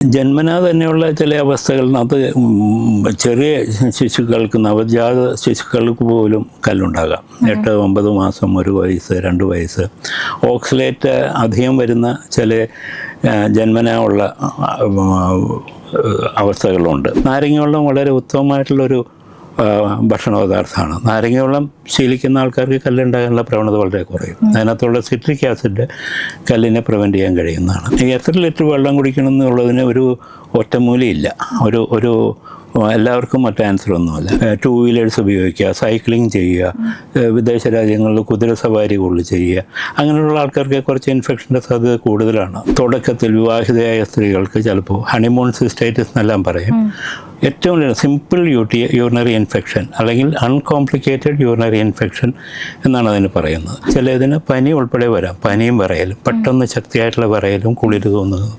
ജന്മനാ തന്നെയുള്ള ചില അവസ്ഥകളിനകത്ത് ചെറിയ ശിശുക്കൾക്ക്, നവജാത ശിശുക്കൾക്ക് പോലും കല്ലുണ്ടാകാം. 8-9 മാസം, 1 വയസ്സ്, 2 വയസ്സ്. ഓക്സലേറ്റ് അധികം വരുന്ന ചില ജന്മനാ ഉള്ള അവസ്ഥകളുണ്ട്. നാരങ്ങ വളരെ ഉത്തമമായിട്ടുള്ളൊരു ഭക്ഷണ പദാർത്ഥമാണ്. നാരങ്ങ വെള്ളം ശീലിക്കുന്ന ആൾക്കാർക്ക് കല്ലുണ്ടാകാനുള്ള പ്രവണത വളരെ കുറയും. അതിനകത്തുള്ള സിട്രിക് ആസിഡ് കല്ലിനെ പ്രിവെൻറ്റ് ചെയ്യാൻ കഴിയുന്നതാണ്. എത്ര ലിറ്റർ വെള്ളം കുടിക്കണം എന്നുള്ളതിന് ഒരു ഒറ്റമൂലിയില്ല. ഒരു എല്ലാവർക്കും മറ്റു ആൻസറൊന്നുമല്ല. 2 വീലേഴ്സ് ഉപയോഗിക്കുക, സൈക്ലിംഗ് ചെയ്യുക, വിദേശ രാജ്യങ്ങളിൽ കുതിരസവാരി കൂടുതൽ ചെയ്യുക, അങ്ങനെയുള്ള ആൾക്കാർക്ക് കുറച്ച് ഇൻഫെക്ഷൻ്റെ സാധ്യത കൂടുതലാണ്. തുടക്കത്തിൽ വിവാഹിതയായ സ്ത്രീകൾക്ക് ചിലപ്പോൾ ഹണിമൂൺ സിസ്റ്റൈറ്റിസ് എന്നെല്ലാം പറയും. ഏറ്റവും സിമ്പിൾ യൂറിനറി ഇൻഫെക്ഷൻ അല്ലെങ്കിൽ അൺകോംപ്ലിക്കേറ്റഡ് യൂറിനറി ഇൻഫെക്ഷൻ എന്നാണ് അതിന് പറയുന്നത്. ചിലതിന് പനി ഉൾപ്പെടെ വരാം. പനിയും വിറയലും, പെട്ടെന്ന് ശക്തിയായിട്ടുള്ള വിറയലും കുളിര് തോന്നുന്നത്.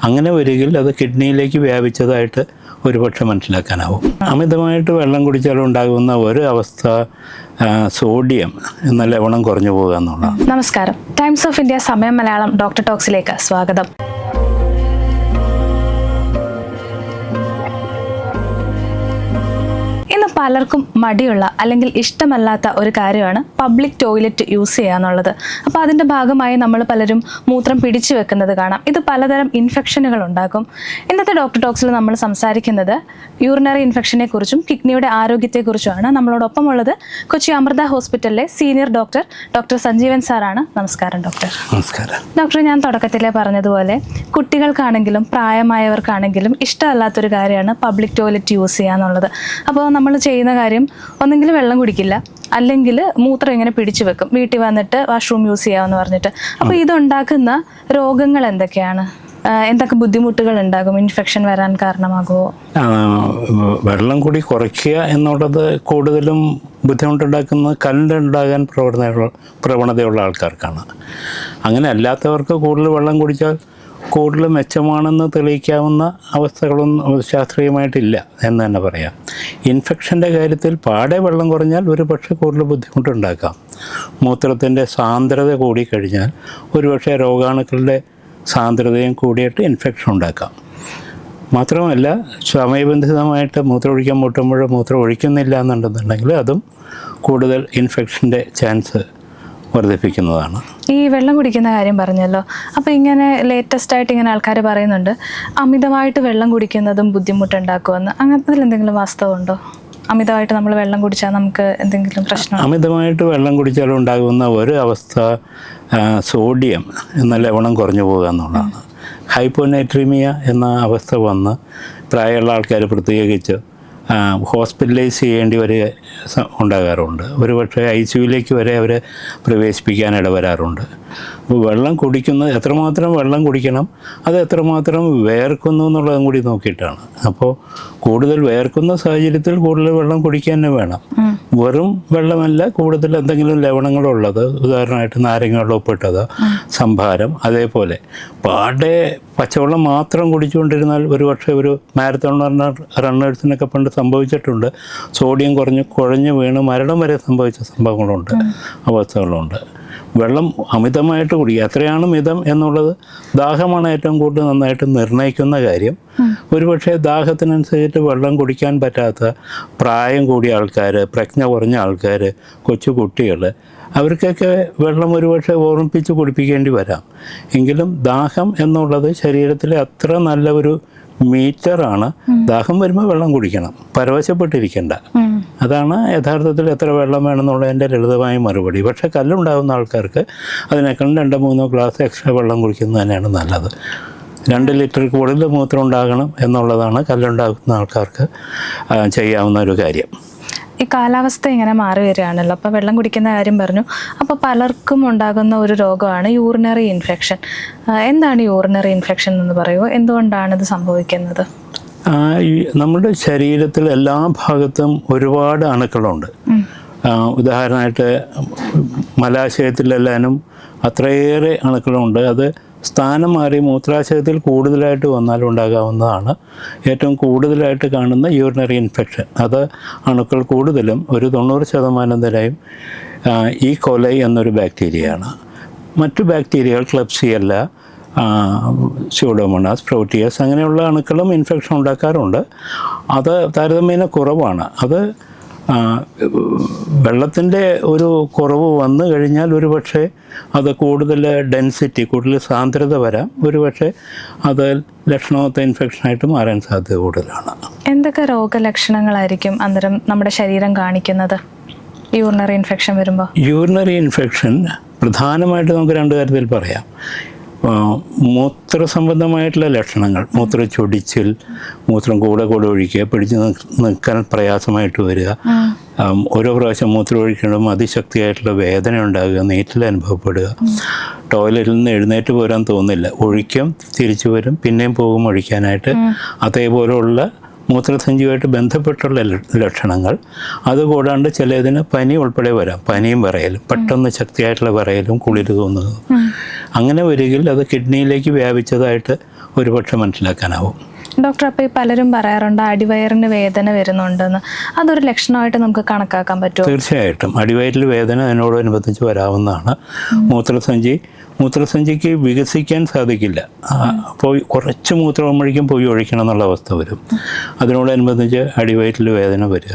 അങ്ങനെ വരികിൽ അത് കിഡ്നിയിലേക്ക് വ്യാപിച്ചതായിട്ട് ഒരുപക്ഷെ മനസ്സിലാക്കാനാവും. അമിതമായിട്ട് വെള്ളം കുടിച്ചാൽ ഉണ്ടാകുന്ന ഒരു അവസ്ഥ സോഡിയം എന്ന ലവണം കുറഞ്ഞു പോകുക എന്നുള്ളതാണ്. നമസ്കാരം. ടൈംസ് ഓഫ് ഇന്ത്യ സമയം മലയാളം ഡോക്ടർ ടോക്സിലേക്ക് സ്വാഗതം. ഇന്ന് പലർക്കും മടിയുള്ള അല്ലെങ്കിൽ ഇഷ്ടമല്ലാത്ത ഒരു കാര്യമാണ് പബ്ലിക് ടോയ്ലറ്റ് യൂസ് ചെയ്യുക എന്നുള്ളത്. അപ്പോൾ അതിൻ്റെ ഭാഗമായി നമ്മൾ പലരും മൂത്രം പിടിച്ചു വെക്കുന്നത് കാണാം. ഇത് പലതരം ഇൻഫെക്ഷനുകൾ ഉണ്ടാക്കും. ഇന്നത്തെ ഡോക്ടർ ടോക്സിൽ നമ്മൾ സംസാരിക്കുന്നത് യൂറിനറി ഇൻഫെക്ഷനെ കുറിച്ചും കിഡ്നിയുടെ ആരോഗ്യത്തെക്കുറിച്ചുമാണ്. നമ്മളോടൊപ്പം ഉള്ളത് കൊച്ചി അമൃത ഹോസ്പിറ്റലിലെ സീനിയർ ഡോക്ടർ സഞ്ജീവൻ സാറാണ്. നമസ്കാരം ഡോക്ടർ. നമസ്കാരം ഡോക്ടർ. ഞാൻ തുടക്കത്തിലേ പറഞ്ഞതുപോലെ കുട്ടികൾക്കാണെങ്കിലും പ്രായമായവർക്കാണെങ്കിലും ഇഷ്ടമല്ലാത്തൊരു കാര്യമാണ് പബ്ലിക് ടോയ്ലറ്റ് യൂസ് ചെയ്യുക എന്നുള്ളത്. അപ്പോൾ നമ്മൾ ചെയ്യുന്ന കാര്യം ഒന്നെങ്കിൽ വെള്ളം കുടിക്കില്ല, അല്ലെങ്കിൽ മൂത്രം ഇങ്ങനെ പിടിച്ചു വെക്കും, വീട്ടിൽ വന്നിട്ട് വാഷ്റൂം യൂസ് ചെയ്യാമെന്ന് പറഞ്ഞിട്ട്. അപ്പോൾ ഇതുണ്ടാക്കുന്ന രോഗങ്ങൾ എന്തൊക്കെയാണ്? എന്തൊക്കെ ബുദ്ധിമുട്ടുകൾ ഉണ്ടാകും? ഇൻഫെക്ഷൻ വരാൻ കാരണമാകുമോ? വെള്ളം കൂടി കുറയ്ക്കുക എന്നുള്ളത് കൂടുതലും ബുദ്ധിമുട്ടുണ്ടാക്കുന്നത് കല്ലുണ്ടാകാൻ പ്രവണതയുള്ള ആൾക്കാർക്കാണ്. അങ്ങനെ അല്ലാത്തവർക്ക് കൂടുതൽ വെള്ളം കുടിച്ചാൽ കൂടുതൽ മെച്ചമാണെന്ന് തെളിയിക്കാവുന്ന അവസ്ഥകളൊന്നും ശാസ്ത്രീയമായിട്ടില്ല എന്ന് തന്നെ പറയാം. ഇൻഫെക്ഷൻ്റെ കാര്യത്തിൽ പാടെ വെള്ളം കുറഞ്ഞാൽ ഒരു പക്ഷേ കൂടുതൽ ബുദ്ധിമുട്ടുണ്ടാക്കാം. മൂത്രത്തിൻ്റെ സാന്ദ്രത കൂടിക്കഴിഞ്ഞാൽ ഒരുപക്ഷെ രോഗാണുക്കളുടെ സാന്ദ്രതയും കൂടിയിട്ട് ഇൻഫെക്ഷൻ ഉണ്ടാക്കാം. മാത്രമല്ല സമയബന്ധിതമായിട്ട് മൂത്രമൊഴിക്കാൻ മുട്ടുമ്പോൾ മൂത്രം ഒഴിക്കുന്നില്ല എന്നുണ്ടെന്നുണ്ടെങ്കിൽ അതും കൂടുതൽ ഇൻഫെക്ഷൻ്റെ ചാൻസ് വർദ്ധിപ്പിക്കുന്നതാണ്. ഈ വെള്ളം കുടിക്കുന്ന കാര്യം പറഞ്ഞല്ലോ. അപ്പോൾ ഇങ്ങനെ ലേറ്റസ്റ്റ് ആയിട്ട് ഇങ്ങനെ ആൾക്കാർ പറയുന്നുണ്ട് അമിതമായിട്ട് വെള്ളം കുടിക്കുന്നതും ബുദ്ധിമുട്ടുണ്ടാക്കുമെന്ന്. അങ്ങനത്തെ എന്തെങ്കിലും വാസ്തവമുണ്ടോ? അമിതമായിട്ട് നമ്മൾ വെള്ളം കുടിച്ചാൽ നമുക്ക് എന്തെങ്കിലും പ്രശ്നം? അമിതമായിട്ട് വെള്ളം കുടിച്ചാൽ ഉണ്ടാകുന്ന ഒരു അവസ്ഥ സോഡിയം എന്ന ലവണം കുറഞ്ഞു പോകുക എന്നുള്ളതാണ്. ഹൈപ്പോനൈട്രീമിയ എന്ന അവസ്ഥ വന്ന് പ്രായമുള്ള ആൾക്കാർ പ്രത്യേകിച്ച് ഹോസ്പിറ്റലൈസ് ചെയ്യേണ്ടി വരെ ഉണ്ടാകാറുണ്ട്. ഒരുപക്ഷെ ICUവിലേക്ക് വരെ അവരെ പ്രവേശിപ്പിക്കാൻ ഇടവരാറുണ്ട്. അപ്പോൾ വെള്ളം കുടിക്കുന്നത് എത്രമാത്രം വെള്ളം കുടിക്കണം, അത് എത്രമാത്രം വേർക്കുന്നു എന്നുള്ളതും കൂടി നോക്കിയിട്ടാണ്. അപ്പോൾ കൂടുതൽ വേർക്കുന്ന സാഹചര്യത്തിൽ കൂടുതൽ വെള്ളം കുടിക്കാൻ തന്നെ വേണം. വെറും വെള്ളമല്ല, കൂടുതൽ എന്തെങ്കിലും ലവണങ്ങളുള്ളത്, ഉദാഹരണമായിട്ട് നാരങ്ങ വെള്ളം ഉപ്പിട്ടത്, സംഭാരം, അതേപോലെ പാടെ പച്ചവെള്ളം മാത്രം കുടിച്ചുകൊണ്ടിരുന്നാൽ ഒരുപക്ഷെ ഒരു മാരത്തോൺ റണ്ണേഴ്സിനൊക്കെ പണ്ട് സംഭവിച്ചിട്ടുണ്ട്. സോഡിയം കുഴഞ്ഞു വീണ് മരണം വരെ സംഭവിച്ച സംഭവങ്ങളുണ്ട്, അവസ്ഥകളുണ്ട്. വെള്ളം അമിതമായിട്ട് കുടിക്കുക, എത്രയാണ് മിതം എന്നുള്ളത് ദാഹമാണ് ഏറ്റവും കൂടുതൽ നന്നായിട്ട് നിർണ്ണയിക്കുന്ന കാര്യം. ഒരുപക്ഷെ ദാഹത്തിനനുസരിച്ചിട്ട് വെള്ളം കുടിക്കാൻ പറ്റാത്ത പ്രായം കൂടിയ ആൾക്കാർ, പ്രജ്ഞ കുറഞ്ഞ ആൾക്കാർ, കൊച്ചു കുട്ടികൾ, അവർക്കൊക്കെ വെള്ളം ഒരുപക്ഷെ ഓർമ്മിപ്പിച്ച് കുടിപ്പിക്കേണ്ടി വരാം. എങ്കിലും ദാഹം എന്നുള്ളത് ശരീരത്തിലെ അത്ര നല്ല ഒരു മീറ്ററാണ്. ദാഹം വരുമ്പോൾ വെള്ളം കുടിക്കണം, പരവശപ്പെട്ടിരിക്കേണ്ട. അതാണ് യഥാർത്ഥത്തിൽ എത്ര വെള്ളം വേണമെന്നുള്ളതിൻ്റെ ലളിതമായ മറുപടി. പക്ഷേ കല്ലുണ്ടാകുന്ന ആൾക്കാർക്ക് അതിനേക്കാളും 2-3 ഗ്ലാസ് എക്സ്ട്രാ വെള്ളം കുടിക്കുന്നത് തന്നെയാണ് നല്ലത്. 2 ലിറ്റർ കൂടുതൽ മൂത്രം ഉണ്ടാകണം എന്നുള്ളതാണ് കല്ലുണ്ടാകുന്ന ആൾക്കാർക്ക് ചെയ്യാവുന്ന ഒരു കാര്യം. ഈ കാലാവസ്ഥ ഇങ്ങനെ മാറി വരികയാണല്ലോ. അപ്പോൾ വെള്ളം കുടിക്കുന്ന കാര്യം പറഞ്ഞു. അപ്പോൾ പലർക്കും ഉണ്ടാകുന്ന ഒരു രോഗമാണ് യൂറിനറി ഇൻഫെക്ഷൻ. എന്താണ് യൂറിനറി ഇൻഫെക്ഷൻ എന്ന് പറയുമോ? എന്തുകൊണ്ടാണ് ഇത് സംഭവിക്കുന്നത്? നമ്മുടെ ശരീരത്തിൽ എല്ലാ ഭാഗത്തും ഒരുപാട് അണുക്കളുണ്ട്. ഉദാഹരണമായിട്ട് മലാശയത്തിലെല്ലാനും അത്രയേറെ അണുക്കളുണ്ട്. അത് സ്ഥാനം മാറി മൂത്രാശയത്തിൽ കൂടുതലായിട്ട് വന്നാൽ ഉണ്ടാകാവുന്നതാണ് ഏറ്റവും കൂടുതലായിട്ട് കാണുന്ന യൂറിനറി ഇൻഫെക്ഷൻ. അത് അണുക്കൾ കൂടുതലും ഒരു 90% തന്നെയും ഈ കൊലൈ എന്നൊരു ബാക്ടീരിയയാണ്. മറ്റു ബാക്ടീരിയകൾ ക്ലബ്സിയല്ല, സ്യൂഡോമോണാസ്, പ്രോട്ടിയസ് അങ്ങനെയുള്ള അണുക്കളും ഇൻഫെക്ഷൻ ഉണ്ടാക്കാറുണ്ട്. അത് താരതമ്യേന കുറവാണ്. അത് വെള്ളത്തിൻ്റെ ഒരു കുറവ് വന്നു കഴിഞ്ഞാൽ ഒരു പക്ഷേ അത് കൂടുതൽ ഡെൻസിറ്റി, കൂടുതൽ സാന്ദ്രത വരാം. ഒരു പക്ഷേ അത് ലക്ഷണമൊത്ത ഇൻഫെക്ഷനായിട്ട് മാറാൻ സാധ്യത കൂടുതലാണ്. എന്തൊക്കെ രോഗലക്ഷണങ്ങളായിരിക്കും അന്നേരം നമ്മുടെ ശരീരം കാണിക്കുന്നത് യൂറിനറി ഇൻഫെക്ഷൻ വരുമ്പോൾ? യൂറിനറി ഇൻഫെക്ഷൻ പ്രധാനമായിട്ട് നമുക്ക് രണ്ട് തരത്തിൽ പറയാം. മൂത്ര സംബന്ധമായിട്ടുള്ള ലക്ഷണങ്ങൾ, മൂത്രച്ചൊടിച്ചിൽ, മൂത്രം കൂടെ ഒഴിക്കുക, പിടിച്ച് നിൽക്കാൻ പ്രയാസമായിട്ട് വരിക, ഓരോ പ്രാവശ്യം മൂത്രം ഒഴിക്കുമ്പോഴും അതിശക്തിയായിട്ടുള്ള വേദന ഉണ്ടാകുക, നീറ്റൽ അനുഭവപ്പെടുക, ടോയ്ലറ്റിൽ നിന്ന് എഴുന്നേറ്റ് പോരാൻ തോന്നില്ല, ഒഴിക്കും തിരിച്ചു വരും, പിന്നെയും പോകും ഒഴിക്കാനായിട്ട്, അതേപോലെയുള്ള മൂത്രസഞ്ചിയുമായിട്ട് ബന്ധപ്പെട്ടുള്ള ലക്ഷണങ്ങൾ. അതുകൂടാണ്ട് ചിലതിന് പനി ഉൾപ്പെടെ വരാം, പനിയും വിറയലും, പെട്ടെന്ന് ശക്തിയായിട്ടുള്ള വിറയലും കുളിര് തോന്നുന്നു. അങ്ങനെ വരികിൽ അത് കിഡ്നിയിലേക്ക് വ്യാപിച്ചതായിട്ട് ഒരുപക്ഷെ മനസ്സിലാക്കാനാവും. ഡോക്ടർ, അപ്പോൾ ഈ പലരും പറയാറുണ്ട് അടിവയറിന് വേദന വരുന്നുണ്ടെന്ന്. അതൊരു ലക്ഷണമായിട്ട് നമുക്ക് കണക്കാക്കാൻ പറ്റുമോ? തീർച്ചയായിട്ടും അടിവയറിൽ വേദന അതിനോടനുബന്ധിച്ച് വരാവുന്നതാണ്. മൂത്രസഞ്ചിക്ക് വികസിക്കാൻ സാധിക്കില്ല. പോയി കുറച്ച് മൂത്രമാകുമ്പോഴേക്കും പോയി ഒഴിക്കണം എന്നുള്ള അവസ്ഥ വരും. അതിനോടനുബന്ധിച്ച് അടിവയറ്റിൽ വേദന വരിക.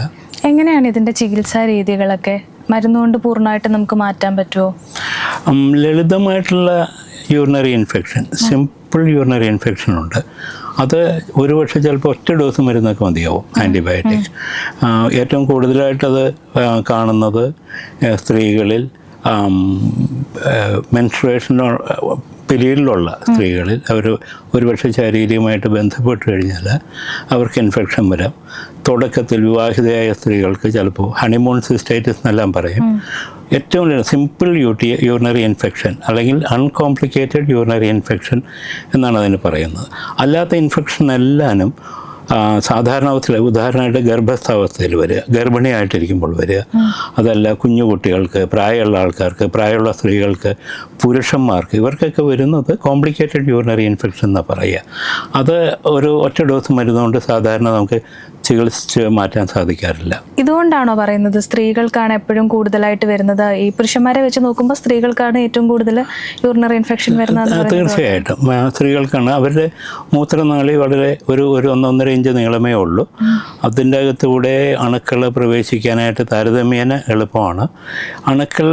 എങ്ങനെയാണ് ഇതിൻ്റെ ചികിത്സാ രീതികളൊക്കെ? മരുന്നുകൊണ്ട് പൂർണ്ണമായിട്ട് നമുക്ക് മാറ്റാൻ പറ്റുമോ? ലളിതമായിട്ടുള്ള urinary infection, simple urinary infection ഉണ്ട്. അത് ഒരുപക്ഷെ ചിലപ്പോൾ ഒറ്റ ഡോസ് മരുന്നൊക്കെ മതിയാവും, ആൻറ്റിബയോട്ടിക്. ഏറ്റവും കൂടുതലായിട്ടത് കാണുന്നത് സ്ത്രീകളിൽ മെൻസ്ട്രുവേഷൻ പീരീഡിലുള്ള സ്ത്രീകളിൽ. അവർ ഒരുപക്ഷെ ശാരീരികമായിട്ട് ബന്ധപ്പെട്ട് കഴിഞ്ഞാൽ അവർക്ക് ഇൻഫെക്ഷൻ വരാം. തുടക്കത്തിൽ വിവാഹിതയായ സ്ത്രീകൾക്ക് ചിലപ്പോൾ ഹണിമൂൺ സിസ്റ്റൈറ്റിസ് എന്നെല്ലാം പറയും. ഏറ്റവും സിമ്പിൾ യൂറിനറി ഇൻഫെക്ഷൻ അല്ലെങ്കിൽ അൺകോംപ്ലിക്കേറ്റഡ് യൂറിനറി ഇൻഫെക്ഷൻ എന്നാണ് അതിന് പറയുന്നത്. അല്ലാത്ത ഇൻഫെക്ഷൻ എല്ലാനും സാധാരണ അവസ്ഥയിൽ, ഉദാഹരണമായിട്ട് ഗർഭസ്ഥാവസ്ഥയിൽ വരിക, ഗർഭിണിയായിട്ടിരിക്കുമ്പോൾ വരിക, അതല്ല കുഞ്ഞു കുട്ടികൾക്ക്, പ്രായമുള്ള ആൾക്കാർക്ക്, പ്രായമുള്ള സ്ത്രീകൾക്ക്, പുരുഷന്മാർക്ക്, ഇവർക്കൊക്കെ വരുന്നത് കോംപ്ലിക്കേറ്റഡ് യൂറിനറി ഇൻഫെക്ഷൻ എന്നാണ് പറയുക. അത് ഒരു ഒറ്റ ഡോസ് മരുന്നുകൊണ്ട് സാധാരണ നമുക്ക് ചികിത്സിച്ച് മാറ്റാൻ സാധിക്കാറില്ല. ഇതുകൊണ്ടാണോ പറയുന്നത് സ്ത്രീകൾക്കാണ് എപ്പോഴും കൂടുതലായിട്ട് വരുന്നത്? ഈ പുരുഷന്മാരെ വെച്ച് നോക്കുമ്പോൾ സ്ത്രീകൾക്കാണ് ഏറ്റവും കൂടുതൽ യൂറിനറി ഇൻഫെക്ഷൻ വരുന്നത്? തീർച്ചയായിട്ടും സ്ത്രീകൾക്കാണ്. അവരുടെ മൂത്രനാളി വളരെ ഒരു 1-1.5 ഇഞ്ച് നീളമേ ഉള്ളൂ. അതിൻ്റെ അകത്തൂടെ അണുക്കൾ പ്രവേശിക്കാനായിട്ട് താരതമ്യേന എളുപ്പമാണ്. അണുക്കൾ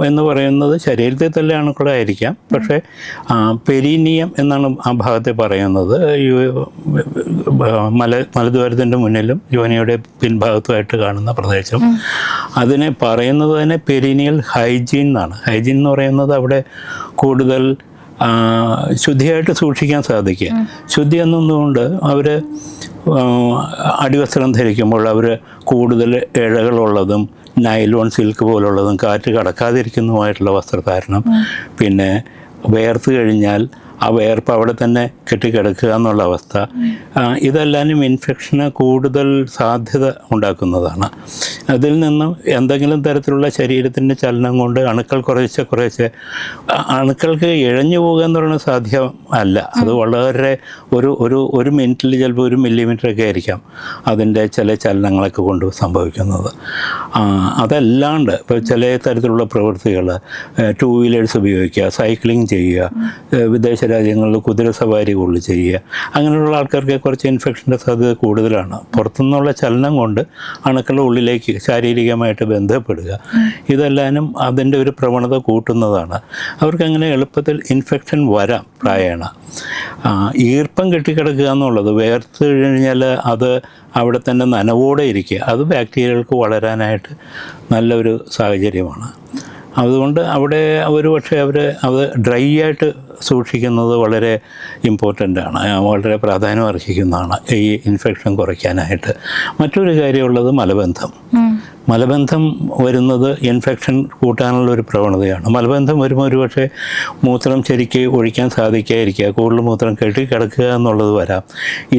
എന്ന് പറയുന്നത് ശരീരത്തിൽ തന്നെ അണുക്കളായിരിക്കാം, പക്ഷേ പെരീനിയം എന്നാണ് ആ ഭാഗത്തെ പറയുന്നത്. മലദ്വാരത്തിൻ്റെ മുന്നിലും യോനിയുടെ പിൻഭാഗത്തുമായിട്ട് കാണുന്ന പ്രദേശം. അതിനെ പറയുന്നത് തന്നെ പെരീനിയൽ ഹൈജീൻ എന്നാണ്. ഹൈജീൻ എന്ന് പറയുന്നത് അവിടെ കൂടുതൽ ശുദ്ധിയായിട്ട് സൂക്ഷിക്കാൻ സാധിക്കുക. ശുദ്ധി എന്നൊന്നുകൊണ്ട് അവർ അടിവസ്ത്രം ധരിക്കുമ്പോൾ അവർ കൂടുതൽ ഇഴകളുള്ളതും നൈലോൺ സിൽക്ക് പോലുള്ളതും കാറ്റ് കടക്കാതിരിക്കുന്നതുമായിട്ടുള്ള വസ്ത്രധാരണം, പിന്നെ വേർത്ത് കഴിഞ്ഞാൽ ആ വേർപ്പ് അവിടെ തന്നെ കെട്ടിക്കിടക്കുക എന്നുള്ള അവസ്ഥ, ഇതെല്ലാനും ഇൻഫെക്ഷന് കൂടുതൽ സാധ്യത ഉണ്ടാക്കുന്നതാണ്. അതിൽ നിന്നും എന്തെങ്കിലും തരത്തിലുള്ള ശരീരത്തിൻ്റെ ചലനം കൊണ്ട് അണുക്കൾ കുറേശ്ശെ അണുക്കൾക്ക് ഇഴഞ്ഞു പോകുക എന്ന് പറയുന്നത് സാധ്യം അല്ല. അത് വളരെ ഒരു മിനിറ്റിൽ ചിലപ്പോൾ 1 മില്ലിമീറ്ററൊക്കെ ആയിരിക്കാം അതിൻ്റെ ചില ചലനങ്ങളൊക്കെ കൊണ്ട് സംഭവിക്കുന്നത്. അതല്ലാണ്ട് ഇപ്പോൾ ചില തരത്തിലുള്ള പ്രവൃത്തികൾ, 2 വീലേഴ്സ് ഉപയോഗിക്കുക, സൈക്ലിംഗ് ചെയ്യുക, വിദേശ രാജ്യങ്ങളിൽ കുതിരസവാരി കൂടുതൽ ചെയ്യുക, അങ്ങനെയുള്ള ആൾക്കാർക്ക് കുറച്ച് ഇൻഫെക്ഷൻ്റെ സാധ്യത കൂടുതലാണ്. പുറത്തുനിന്നുള്ള ചലനം കൊണ്ട് അണുക്കളുടെ ഉള്ളിലേക്ക് ശാരീരികമായിട്ട് ബന്ധപ്പെടുക, ഇതെല്ലാനും അതിൻ്റെ ഒരു പ്രവണത കൂട്ടുന്നതാണ്. അവർക്കങ്ങനെ എളുപ്പത്തിൽ ഇൻഫെക്ഷൻ വരാം പ്രായേണ. ഈർപ്പം കെട്ടിക്കിടക്കുക എന്നുള്ളത്, വേർത്ത് കഴിഞ്ഞാൽ അത് അവിടെ തന്നെ നനവോടെ ഇരിക്കുക, അത് ബാക്ടീരിയകൾക്ക് വളരാനായിട്ട് നല്ലൊരു സാഹചര്യമാണ്. അതുകൊണ്ട് അവിടെ ഒരു പക്ഷേ അത് ഡ്രൈ ആയിട്ട് സൂക്ഷിക്കുന്നത് വളരെ ഇമ്പോർട്ടൻ്റ് ആണ്, വളരെ പ്രാധാന്യം അർഹിക്കുന്നതാണ് ഈ ഇൻഫെക്ഷൻ കുറയ്ക്കാനായിട്ട്. മറ്റൊരു കാര്യമുള്ളത് മലബന്ധം വരുന്നത് ഇൻഫെക്ഷൻ കൂട്ടാനുള്ള ഒരു പ്രവണതയാണ്. മലബന്ധം വരുമ്പോൾ ഒരുപക്ഷെ മൂത്രം ശരിക്ക് ഒഴിക്കാൻ സാധിക്കാതിരിക്കുക, കൂടുതൽ മൂത്രം കെട്ടിക്കിടക്കുക എന്നുള്ളത് വരാം.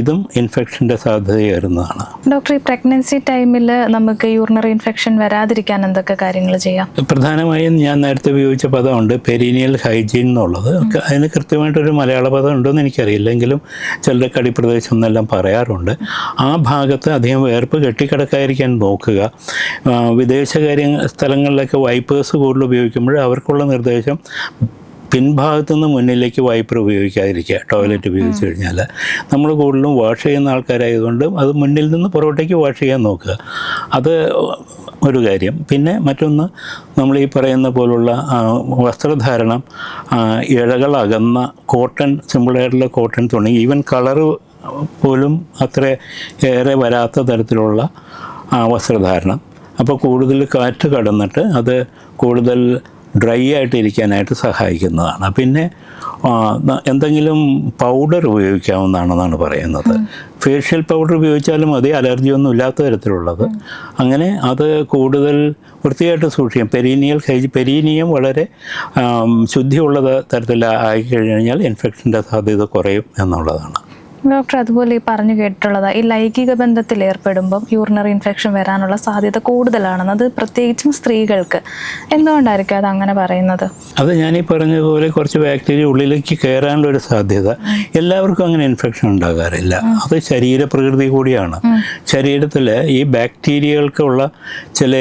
ഇതും ഇൻഫെക്ഷൻ്റെ സാധ്യതയേറുന്നതാണ്. ഡോക്ടർ, ഈ പ്രഗ്നൻസി ടൈമിൽ നമുക്ക് യൂറിനറി ഇൻഫെക്ഷൻ വരാതിരിക്കാൻ എന്തൊക്കെ കാര്യങ്ങൾ ചെയ്യാം? പ്രധാനമായും ഞാൻ നേരത്തെ ഉപയോഗിച്ച പദമുണ്ട് പെരീനിയൽ ഹൈജീൻ എന്നുള്ളത്. അതിന് കൃത്യമായിട്ടൊരു മലയാള പദം ഉണ്ടോയെന്ന് എനിക്കറിയില്ലെങ്കിലും ചിലരുടെ കടിപ്രദേശം എന്നെല്ലാം പറയാറുണ്ട്. ആ ഭാഗത്ത് അധികം വേർപ്പ് കെട്ടിക്കിടക്കാതിരിക്കാൻ നോക്കുക. വിദേശ സ്ഥലങ്ങളിലൊക്കെ വൈപ്പേഴ്സ് കൂടുതൽ ഉപയോഗിക്കുമ്പോൾ അവർക്കുള്ള നിർദ്ദേശം പിൻഭാഗത്തു നിന്ന് മുന്നിലേക്ക് വൈപ്പർ ഉപയോഗിക്കാതിരിക്കുക. ടോയ്ലറ്റ് ഉപയോഗിച്ച് കഴിഞ്ഞാൽ നമ്മൾ കൂടുതലും വാഷ് ചെയ്യുന്ന ആൾക്കാരായതുകൊണ്ട് അത് മുന്നിൽ നിന്ന് പുറകോട്ടേക്ക് വാഷ് ചെയ്യാൻ നോക്കുക. അത് ഒരു കാര്യം. പിന്നെ മറ്റൊന്ന്, നമ്മൾ ഈ പറയുന്ന പോലുള്ള വസ്ത്രധാരണം ഇഴകളകന്ന കോട്ടൺ, സിമ്പിളായിട്ടുള്ള കോട്ടൺ തുണി, ഈവൻ കളറ് പോലും അത്ര ഏറെ വരാത്ത തരത്തിലുള്ള വസ്ത്രധാരണം. അപ്പോൾ കൂടുതൽ കാറ്റ് കടന്നിട്ട് അത് കൂടുതൽ ഡ്രൈ ആയിട്ട് ഇരിക്കാനായിട്ട് സഹായിക്കുന്നതാണ്. പിന്നെ എന്തെങ്കിലും പൗഡർ ഉപയോഗിക്കാവുന്നതാണെന്നാണ് പറയുന്നത്. ഫേഷ്യൽ പൗഡർ ഉപയോഗിച്ചാലും മതി, അലർജിയൊന്നും ഇല്ലാത്ത തരത്തിലുള്ളത്. അങ്ങനെ അത് കൂടുതൽ വൃത്തിയായിട്ട് സൂക്ഷിക്കും. പെരീനിയം വളരെ ശുദ്ധിയുള്ള തരത്തിൽ ആയിക്കഴിഞ്ഞാൽ ഇൻഫെക്ഷൻ്റെ സാധ്യത കുറയും എന്നുള്ളതാണ്. ഡോക്ടർ, അതുപോലെ ഈ പറഞ്ഞു കേട്ടിട്ടുള്ളത് ഈ ലൈംഗിക ബന്ധത്തിൽ ഏർപ്പെടുമ്പം യൂറിനറി ഇൻഫെക്ഷൻ വരാനുള്ള സാധ്യത കൂടുതലാണെന്ന്, അത് പ്രത്യേകിച്ചും സ്ത്രീകൾക്ക്. എന്തുകൊണ്ടായിരിക്കും അത് അങ്ങനെ പറയുന്നത്? അത് ഞാനീ പറഞ്ഞതുപോലെ കുറച്ച് ബാക്ടീരിയ ഉള്ളിലേക്ക് കയറാനുള്ള ഒരു സാധ്യത. എല്ലാവർക്കും അങ്ങനെ ഇൻഫെക്ഷൻ ഉണ്ടാകാറില്ല. അത് ശരീരപ്രകൃതി കൂടിയാണ്. ശരീരത്തിൽ ഈ ബാക്ടീരിയകൾക്കുള്ള ചില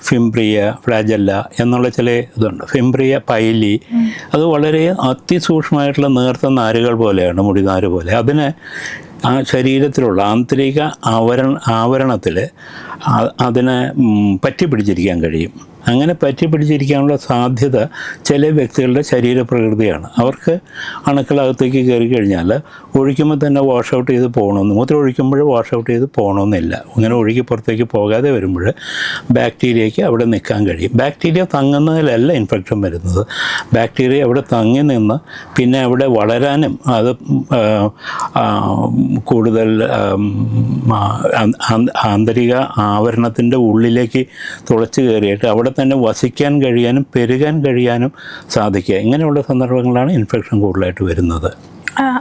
ഫിംബ്രിയ, ഫ്ലാജല്ല എന്നുള്ള ചില ഇതുണ്ട്. ഫിംബ്രിയ പൈലി, അത് വളരെ അതിസൂക്ഷ്മമായിട്ടുള്ള നേർത്ത നാരുകൾ പോലെയാണ്, മുടിനാര് പോലെ. അതിന് ആ ശരീരത്തിലുള്ള ആന്തരിക ആവരണത്തിൽ അതിനെ പറ്റി പിടിച്ചിരിക്കാൻ കഴിയും. അങ്ങനെ പറ്റി പിടിച്ചിരിക്കാനുള്ള സാധ്യത ചില വ്യക്തികളുടെ ശരീരപ്രകൃതിയാണ്. അവർക്ക് അണുക്കളകത്തേക്ക് കയറി കഴിഞ്ഞാൽ ഒഴിക്കുമ്പോൾ തന്നെ വാഷ് ഔട്ട് ചെയ്ത് പോകണമെന്ന്, മൂത്രം ഒഴിക്കുമ്പോൾ വാഷ് ഔട്ട് ചെയ്ത് പോകണമെന്നില്ല. അങ്ങനെ ഒഴുകി പുറത്തേക്ക് പോകാതെ വരുമ്പോൾ ബാക്ടീരിയയ്ക്ക് അവിടെ നിൽക്കാൻ കഴിയും. ബാക്ടീരിയ തങ്ങുന്നതിലല്ല ഇൻഫെക്ഷൻ വരുന്നത്. ബാക്ടീരിയ അവിടെ തങ്ങി നിന്ന് പിന്നെ അവിടെ വളരാനും അത് കൂടുതൽ ആന്തരിക ആവരണത്തിൻ്റെ ഉള്ളിലേക്ക് തുളച്ച് കയറിയിട്ട് അവിടെ തന്നെ വസിക്കാൻ കഴിയാനും പെരുകാൻ കഴിയാനും സാധിക്കുക. ഇങ്ങനെയുള്ള സന്ദർഭങ്ങളാണ് ഇൻഫെക്ഷൻ കൂടുതലായിട്ട് വരുന്നത്.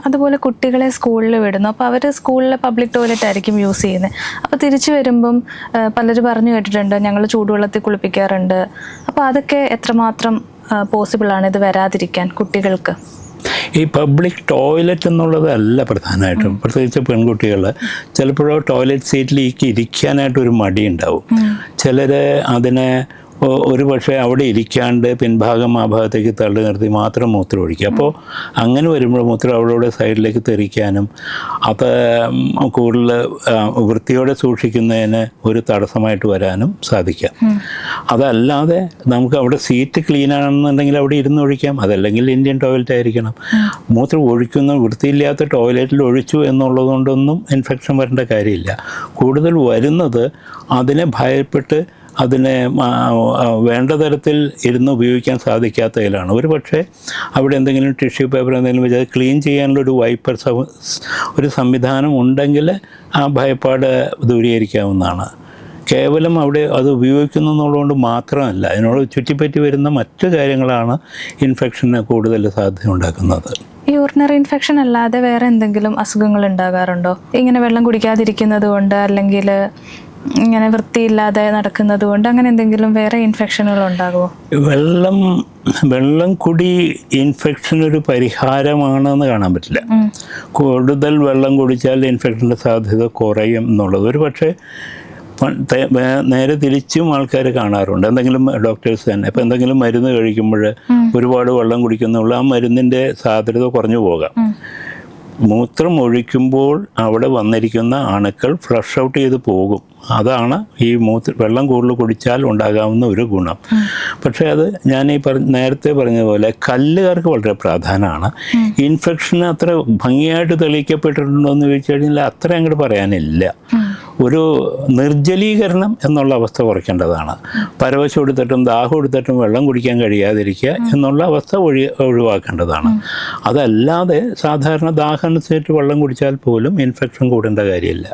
അതുപോലെ കുട്ടികളെ സ്കൂളിൽ വിടുന്നു. അപ്പോൾ അവർ സ്കൂളിലെ പബ്ലിക് ടോയ്ലറ്റ് ആയിരിക്കും യൂസ് ചെയ്യുന്നത്. അപ്പോൾ തിരിച്ചു വരുമ്പം പലരും പറഞ്ഞു കേട്ടിട്ടുണ്ട് ഞങ്ങൾ ചൂടുവെള്ളത്തിൽ കുളിപ്പിക്കാറുണ്ട്. അപ്പോൾ അതൊക്കെ എത്രമാത്രം പോസിബിളാണ് ഇത് വരാതിരിക്കാൻ കുട്ടികൾക്ക്? ഈ പബ്ലിക് ടോയ്ലറ്റ് എന്നുള്ളതല്ല പ്രധാനമായിട്ടും. പ്രത്യേകിച്ച് പെൺകുട്ടികൾ ചിലപ്പോഴോ ടോയ്ലറ്റ് സീറ്റിലേക്ക് ഇരിക്കാനായിട്ടൊരു മടിയുണ്ടാവും. ചിലർ അതിനെ ഒരു പക്ഷേ അവിടെ ഇരിക്കാണ്ട് പിൻഭാഗം ആ ഭാഗത്തേക്ക് തള്ളി നിർത്തി മാത്രം മൂത്രം ഒഴിക്കുക. അപ്പോൾ അങ്ങനെ വരുമ്പോൾ മൂത്രം അവിടെ സൈഡിലേക്ക് തെറിക്കാനും അത് കൂടുതൽ വൃത്തിയോടെ സൂക്ഷിക്കുന്നതിന് ഒരു തടസ്സമായിട്ട് വരാനും സാധിക്കാം. അതല്ലാതെ നമുക്ക് അവിടെ സീറ്റ് ക്ലീൻ ആണെന്നുണ്ടെങ്കിൽ അവിടെ ഇരുന്ന് ഒഴിക്കാം. അതല്ലെങ്കിൽ ഇന്ത്യൻ ടോയ്ലറ്റ് ആയിരിക്കണം. മൂത്രം ഒഴിക്കുന്ന വൃത്തിയില്ലാത്ത ടോയ്ലറ്റിൽ ഒഴിച്ചു എന്നുള്ളതുകൊണ്ടൊന്നും ഇൻഫെക്ഷൻ വരേണ്ട കാര്യമില്ല. കൂടുതൽ വരുന്നത് അതിനെ ഭയപ്പെട്ട് അതിനെ വേണ്ട തരത്തിൽ ഇരുന്ന് ഉപയോഗിക്കാൻ സാധിക്കാത്തതിലാണ്. ഒരു പക്ഷേ അവിടെ എന്തെങ്കിലും ടിഷ്യൂ പേപ്പർ എന്തെങ്കിലും വെച്ച് അത് ക്ലീൻ ചെയ്യാനുള്ളൊരു വൈപ്പർ ഒരു സംവിധാനം ഉണ്ടെങ്കിൽ ആ ഭയപ്പാട് ദൂരീകരിക്കാവുന്നതാണ്. കേവലം അവിടെ അത് ഉപയോഗിക്കുന്നു എന്നുള്ളതുകൊണ്ട് മാത്രമല്ല, അതിനോട് ചുറ്റിപ്പറ്റി വരുന്ന മറ്റു കാര്യങ്ങളാണ് ഇൻഫെക്ഷന് കൂടുതൽ സാധ്യത ഉണ്ടാക്കുന്നത്. യൂറിനറി ഇൻഫെക്ഷൻ അല്ലാതെ വേറെ എന്തെങ്കിലും അസുഖങ്ങൾ ഉണ്ടാകാറുണ്ടോ? ഇങ്ങനെ വെള്ളം കുടിക്കാതിരിക്കുന്നത് കൊണ്ട് അല്ലെങ്കിൽ ഇങ്ങനെ വൃത്തിയില്ലാതെ നടക്കുന്നത് കൊണ്ട് അങ്ങനെ എന്തെങ്കിലും വേറെ ഇൻഫെക്ഷനുകൾ ഉണ്ടാകുമോ? വെള്ളം കുടി ഇൻഫെക്ഷൻ ഒരു പരിഹാരമാണെന്ന് കാണാൻ പറ്റില്ല. കൂടുതൽ വെള്ളം കുടിച്ചാൽ ഇൻഫെക്ഷൻ്റെ സാധ്യത കുറയും എന്നുള്ളത് ഒരു പക്ഷേ നേരെ തിരിച്ചും ആൾക്കാർ കാണാറുണ്ട്. എന്തെങ്കിലും ഡോക്ടേഴ്സ് തന്നെ ഇപ്പം എന്തെങ്കിലും മരുന്ന് കഴിക്കുമ്പോൾ ഒരുപാട് വെള്ളം കുടിക്കുന്നുള്ള ആ മരുന്നിൻ്റെ സാധ്യത കുറഞ്ഞു പോകാം. മൂത്രം ഒഴിക്കുമ്പോൾ അവിടെ വന്നിരിക്കുന്ന അണുക്കൾ ഫ്ലഷ് ഔട്ട് ചെയ്ത് പോകും. അതാണ് ഈ വെള്ളം കൂടുതൽ കുടിച്ചാൽ ഉണ്ടാകാവുന്ന ഒരു ഗുണം. പക്ഷേ അത് ഞാൻ ഈ നേരത്തെ പറഞ്ഞതുപോലെ കല്ലുകാർക്ക് വളരെ പ്രാധാന്യമാണ്. ഇൻഫെക്ഷൻ അത്ര ഭംഗിയായിട്ട് തെളിയിക്കപ്പെട്ടിട്ടുണ്ടോ എന്ന് ചോദിച്ചു കഴിഞ്ഞാൽ അത്ര അങ്ങോട്ട് പറയാനില്ല. ഒരു നിർജ്ജലീകരണം എന്നുള്ള അവസ്ഥ കുറയ്ക്കേണ്ടതാണ്. പരവശം എടുത്തിട്ടും ദാഹം എടുത്തിട്ടും വെള്ളം കുടിക്കാൻ കഴിയാതിരിക്കുക എന്നുള്ള അവസ്ഥ ഒഴിവാക്കേണ്ടതാണ്. അതല്ലാതെ സാധാരണ ദാഹം അനുസരിച്ച് വെള്ളം കുടിച്ചാൽ പോലും ഇൻഫെക്ഷൻ കൂടേണ്ട കാര്യമില്ല.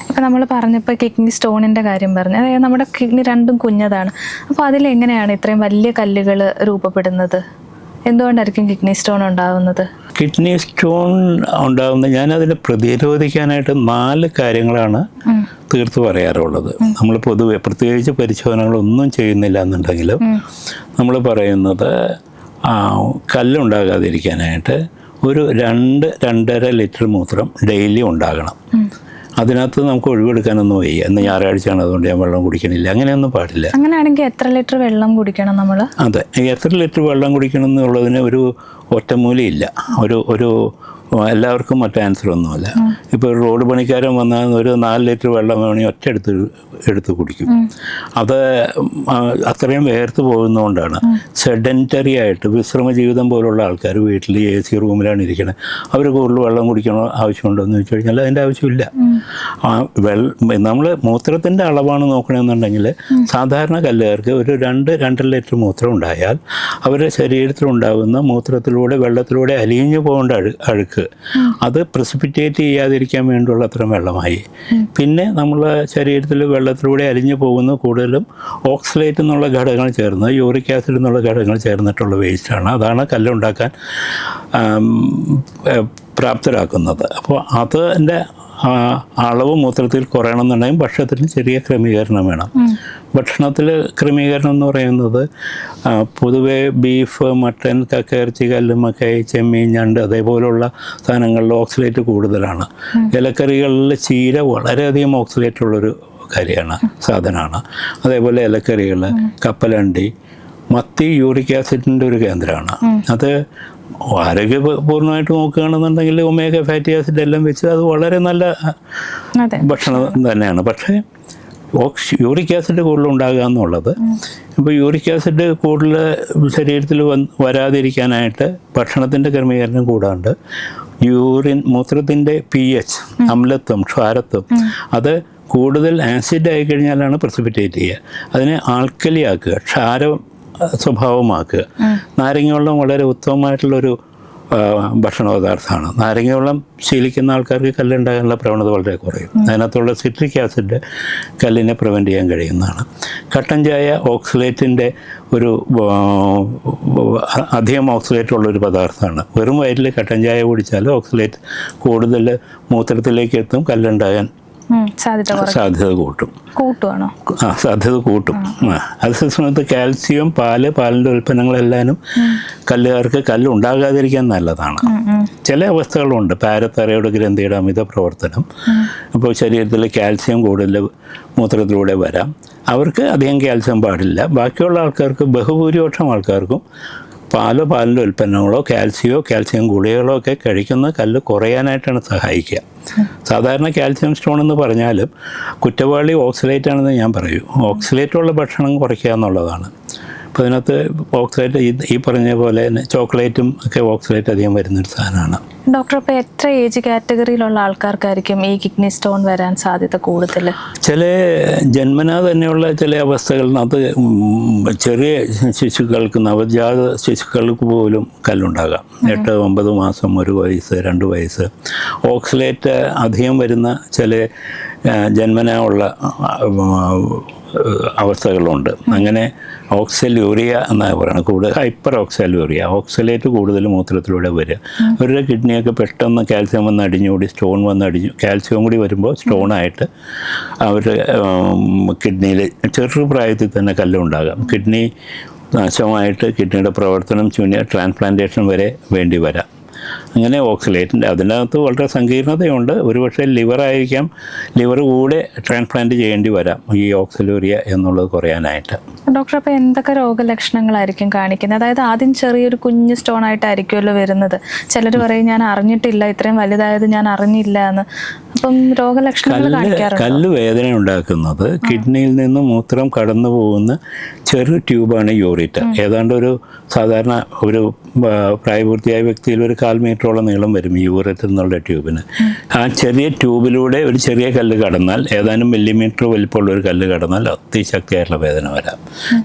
ഇപ്പം നമ്മൾ പറഞ്ഞപ്പോൾ കിഡ്നി സ്റ്റോണിൻ്റെ കാര്യം പറഞ്ഞു. അതായത് നമ്മുടെ കിഡ്നി രണ്ടും കുഞ്ഞതാണ്. അപ്പോൾ അതിലെങ്ങനെയാണ് ഇത്രയും വലിയ കല്ലുകൾ രൂപപ്പെടുന്നത്? എന്തുകൊണ്ടായിരിക്കും കിഡ്നി സ്റ്റോൺ ഉണ്ടാകുന്നത്? കിഡ്നി സ്റ്റോൺ ഉണ്ടാകുന്നത് ഞാനതിനെ പ്രതിരോധിക്കാനായിട്ട് 4 കാര്യങ്ങളാണ് തീർത്ത് പറയാറുള്ളത്. നമ്മൾ പൊതുവെ പ്രത്യേകിച്ച് പരിശോധനകളൊന്നും ചെയ്യുന്നില്ല എന്നുണ്ടെങ്കിലും നമ്മൾ പറയുന്നത് കല്ലുണ്ടാകാതിരിക്കാനായിട്ട് ഒരു 2-2.5 ലിറ്റർ മൂത്രം ഡെയിലി ഉണ്ടാകണം. അതിനകത്ത് നമുക്ക് ഒഴിവെടുക്കാനൊന്നും വയ്യ, ഇന്ന് ഞായറാഴ്ചയാണ് അതുകൊണ്ട് ഞാൻ വെള്ളം കുടിക്കണില്ല, അങ്ങനെയൊന്നും പാടില്ല. അങ്ങനെയാണെങ്കിൽ എത്ര ലിറ്റർ വെള്ളം കുടിക്കണം നമ്മൾ? അതെ, എത്ര ലിറ്റർ വെള്ളം കുടിക്കണം എന്നുള്ളതിന് ഒരു ഒറ്റമൂലയില്ല. ഒരു എല്ലാവർക്കും മറ്റേ ആൻസർ ഒന്നുമല്ല. ഇപ്പോൾ ഒരു റോഡ് പണിക്കാരൻ വന്നാൽ ഒരു 4 ലിറ്റർ വെള്ളം വേണമെങ്കിൽ ഒറ്റ എടുത്ത് കുടിക്കും. അത് അത്രയും വേർത്ത് പോകുന്നതുകൊണ്ടാണ് സെഡൻറ്ററി ആയിട്ട് വിശ്രമ ജീവിതം പോലുള്ള ആൾക്കാർ വീട്ടിൽ AC റൂമിലാണ് ഇരിക്കുന്നത്. അവർ കൂടുതൽ വെള്ളം കുടിക്കണോ ആവശ്യമുണ്ടോ എന്ന് ചോദിച്ചു കഴിഞ്ഞാൽ അതിൻ്റെ ആവശ്യമില്ല. നമ്മൾ മൂത്രത്തിൻ്റെ അളവാണ് നോക്കണമെന്നുണ്ടെങ്കിൽ സാധാരണ കല്ലുകാർക്ക് ഒരു 2-2.5 ലിറ്റർ മൂത്രം ഉണ്ടായാൽ അവരുടെ ശരീരത്തിലുണ്ടാകുന്ന മൂത്രത്തിലൂടെ വെള്ളത്തിലൂടെ അലിഞ്ഞു പോകേണ്ട അഴുക്ക് അത് പ്രസിപ്പിറ്റേറ്റ് ചെയ്യാതിരിക്കാൻ വേണ്ടിയുള്ള അത്രയും വെള്ളമായി. പിന്നെ നമ്മളെ ശരീരത്തിൽ വെള്ളത്തിലൂടെ അലിഞ്ഞു പോകുന്ന കൂടുതലും ഓക്സലേറ്റ് എന്നുള്ള ഘടകങ്ങൾ ചേർന്ന് യൂറിക് ആസിഡ് എന്നുള്ള ഘടകങ്ങൾ ചേർന്നിട്ടുള്ള വേസ്റ്റാണ്. അതാണ് കല്ലുണ്ടാക്കാൻ പ്രാപ്തരാക്കുന്നത്. അപ്പോൾ അതിൻ്റെ അളവ് മൂത്രത്തിൽ കുറയണമെന്നുണ്ടെങ്കിൽ ഭക്ഷണത്തിൽ ചെറിയ ക്രമീകരണം വേണം. ഭക്ഷണത്തിൽ ക്രമീകരണം എന്ന് പറയുന്നത് പൊതുവേ ബീഫ്, മട്ടൻ, കക്കയിറച്ചി, കല്ലുമ്മക്കായ്, ചെമ്മീൻ, ഞണ്ട് അതേപോലുള്ള സാധനങ്ങളിൽ ഓക്സലേറ്റ് കൂടുതലാണ്. ഇലക്കറികളിൽ ചീര വളരെയധികം ഓക്സലേറ്റ് ഉള്ളൊരു കാര്യമാണ്, സാധനമാണ്. അതേപോലെ ഇലക്കറികൾ, കപ്പലണ്ടി, മത്തി യൂറിക് ആസിഡിൻ്റെ ഒരു കേന്ദ്രമാണ്. അത് ആരോഗ്യപൂർണ്ണമായിട്ട് നോക്കുകയാണെന്നുണ്ടെങ്കിൽ ഒമേഗ ഫാറ്റി ആസിഡ് എല്ലാം വെച്ച് അത് വളരെ നല്ല ഭക്ഷണം തന്നെയാണ്. പക്ഷേ യൂറിക് ആസിഡ് കൂടുതൽ ഉണ്ടാകുക എന്നുള്ളത്, ഇപ്പോൾ യൂറിക് ആസിഡ് കൂടുതൽ ശരീരത്തിൽ വരാതിരിക്കാനായിട്ട് ഭക്ഷണത്തിൻ്റെ ക്രമീകരണം കൂടാണ്ട് മൂത്രത്തിൻ്റെ pH, അമ്ലത്വം, ക്ഷാരത്വം അത് കൂടുതൽ ആസിഡ് ആയി കഴിഞ്ഞാലാണ് പ്രസിപ്പിറ്റേറ്റ് ചെയ്യുക. അതിനെ ആൽക്കലി ആക്കുക, ക്ഷാരം സ്വഭാവമാക്കുക. നാരങ്ങ വെള്ളം വളരെ ഉത്തമമായിട്ടുള്ളൊരു ഭക്ഷണ പദാർത്ഥമാണ്. നാരങ്ങ വെള്ളം ശീലിക്കുന്ന ആൾക്കാർക്ക് കല്ലുണ്ടാകാനുള്ള പ്രവണത വളരെ കുറയും. അതിനകത്തുള്ള സിട്രിക് ആസിഡ് കല്ലിനെ പ്രിവെൻറ്റ് ചെയ്യാൻ കഴിയുന്നതാണ്. കട്ടൻ ചായ ഓക്സലേറ്റിൻ്റെ ഒരു അധികം ഓക്സലേറ്റ് ഉള്ളൊരു പദാർത്ഥമാണ്. വെറും വയറ്റിൽ കട്ടൻ ചായ കുടിച്ചാൽ ഓക്സലേറ്റ് കൂടുതൽ മൂത്രത്തിലേക്ക് എത്തും, കല്ലുണ്ടാകാൻ സാധ്യത കൂട്ടും. സാധ്യത കൂട്ടും. അതേ സമയത്ത് കാൽസ്യം, പാലിൻ്റെ ഉൽപ്പന്നങ്ങളെല്ലാനും കല്ലുകാർക്ക് കല്ലുണ്ടാകാതിരിക്കാൻ നല്ലതാണ്. ചില അവസ്ഥകളുണ്ട്, പാരത്തൈറോയ്ഡ് ഗ്രന്ഥിയുടെ അമിത പ്രവർത്തനം, അപ്പോൾ ശരീരത്തിൽ കാൽസ്യം കൂടുതൽ മൂത്രത്തിലൂടെ വരാം. അവർക്ക് അധികം കാൽസ്യം പാടില്ല. ബാക്കിയുള്ള ആൾക്കാർക്ക്, ബഹുഭൂരിപക്ഷം ആൾക്കാർക്കും പാലിൻ്റെ ഉൽപ്പന്നങ്ങളോ കാൽസ്യം ഗുളികകളോ ഒക്കെ കഴിക്കുന്ന കല്ല് കുറയാനായിട്ടാണ് സഹായിക്കുക. സാധാരണ കാൽസ്യം സ്റ്റോൺ എന്ന് പറഞ്ഞാലും കുറ്റവാളി ഓക്സലേറ്റ് ആണെന്ന് ഞാൻ പറയൂ. ഓക്സലേറ്റുള്ള ഭക്ഷണം കുറയ്ക്കുക എന്നുള്ളതാണ്. അപ്പോൾ അതിനകത്ത് ഓക്സലേറ്റ് ഈ പറഞ്ഞ പോലെ തന്നെ ചോക്ലേറ്റും ഒക്കെ ഓക്സലേറ്റ് അധികം വരുന്നൊരു സാധനമാണ്. ഡോക്ടർ, അപ്പോൾ എത്ര ഏജ് കാറ്റഗറിയിലുള്ള ആൾക്കാർക്കായിരിക്കും ഈ കിഡ്നി സ്റ്റോൺ വരാൻ സാധ്യത കൂടുതൽ? ചില ജന്മനാ തന്നെയുള്ള ചില അവസ്ഥകളിനകത്ത് ചെറിയ ശിശുക്കൾക്ക്, നവജാത ശിശുക്കൾക്ക് പോലും കല്ലുണ്ടാകാം. 8-9 മാസം, 1 വയസ്സ്, 2 വയസ്സ്. ഓക്സലേറ്റ് അധികം വരുന്ന ചില ജന്മനാ ഉള്ള അവസ്ഥകളുണ്ട്. അങ്ങനെ ഓക്സലൂറിയ എന്നാണ് പറയുന്നത്. കൂടുതൽ ഹൈപ്പർ ഓക്സലൂറിയ, ഓക്സലേറ്റ് കൂടുതൽ മൂത്രത്തിലൂടെ വരിക. അവരുടെ കിഡ്നിയൊക്കെ പെട്ടെന്ന് കാൽസ്യം വന്ന് അടിഞ്ഞുകൂടി സ്റ്റോൺ വന്ന് കാൽസ്യം കൂടി വരുമ്പോൾ സ്റ്റോണായിട്ട് അവരുടെ കിഡ്നിയിൽ ചെറുപ്രായത്തിൽ തന്നെ കല്ലുണ്ടാകാം. കിഡ്നി നാശമായിട്ട് കിഡ്നിയുടെ പ്രവർത്തനം ട്രാൻസ്പ്ലാന്റേഷൻ വരെ വേണ്ടി വരാം. അങ്ങനെ ഓക്സലേറ്റിൻ്റെ അതിനകത്ത് വളരെ സങ്കീർണതയുണ്ട്. ഒരുപക്ഷെ ലിവറായിരിക്കാം, ലിവർ കൂടെ ട്രാൻസ്പ്ലാന്റ് ചെയ്യേണ്ടി വരാം ഈ ഓക്സലൂറിയ എന്നുള്ളത് കുറയാനായിട്ട്. ഡോക്ടർ, അപ്പോൾ എന്തൊക്കെ രോഗലക്ഷണങ്ങളായിരിക്കും കാണിക്കുന്നത്? അതായത് ആദ്യം ചെറിയൊരു കുഞ്ഞ് സ്റ്റോൺ ആയിട്ടായിരിക്കുമല്ലോ വരുന്നത്. ചിലർ പറയും ഞാൻ അറിഞ്ഞിട്ടില്ല, ഇത്രയും വലുതായത് ഞാൻ അറിഞ്ഞില്ല എന്ന്. അപ്പം രോഗലക്ഷണങ്ങൾ കാണിക്കാറുണ്ട്. കല്ല് വേദന ഉണ്ടാക്കുന്നത് കിഡ്നിയിൽ നിന്ന് മൂത്രം കടന്നു പോകുന്ന ചെറു ട്യൂബാണ് യൂറിറ്റർ. ഏതാണ്ട് ഒരു സാധാരണ ഒരു പ്രായപൂർത്തിയായ വ്യക്തിയിൽ ഒരു 1/4 മീറ്ററോളം നീളം വരും ഈ യൂറിറ്റർ എന്നുള്ള ട്യൂബിന്. ആ ചെറിയ ട്യൂബിലൂടെ ഒരു ചെറിയ കല്ല് കടന്നാൽ, ഏതാനും മില്ലിമീറ്റർ വലിപ്പമുള്ള ഒരു കല്ല് കടന്നാൽ അതിശക്തിയായിട്ടുള്ള വേദന വരാം.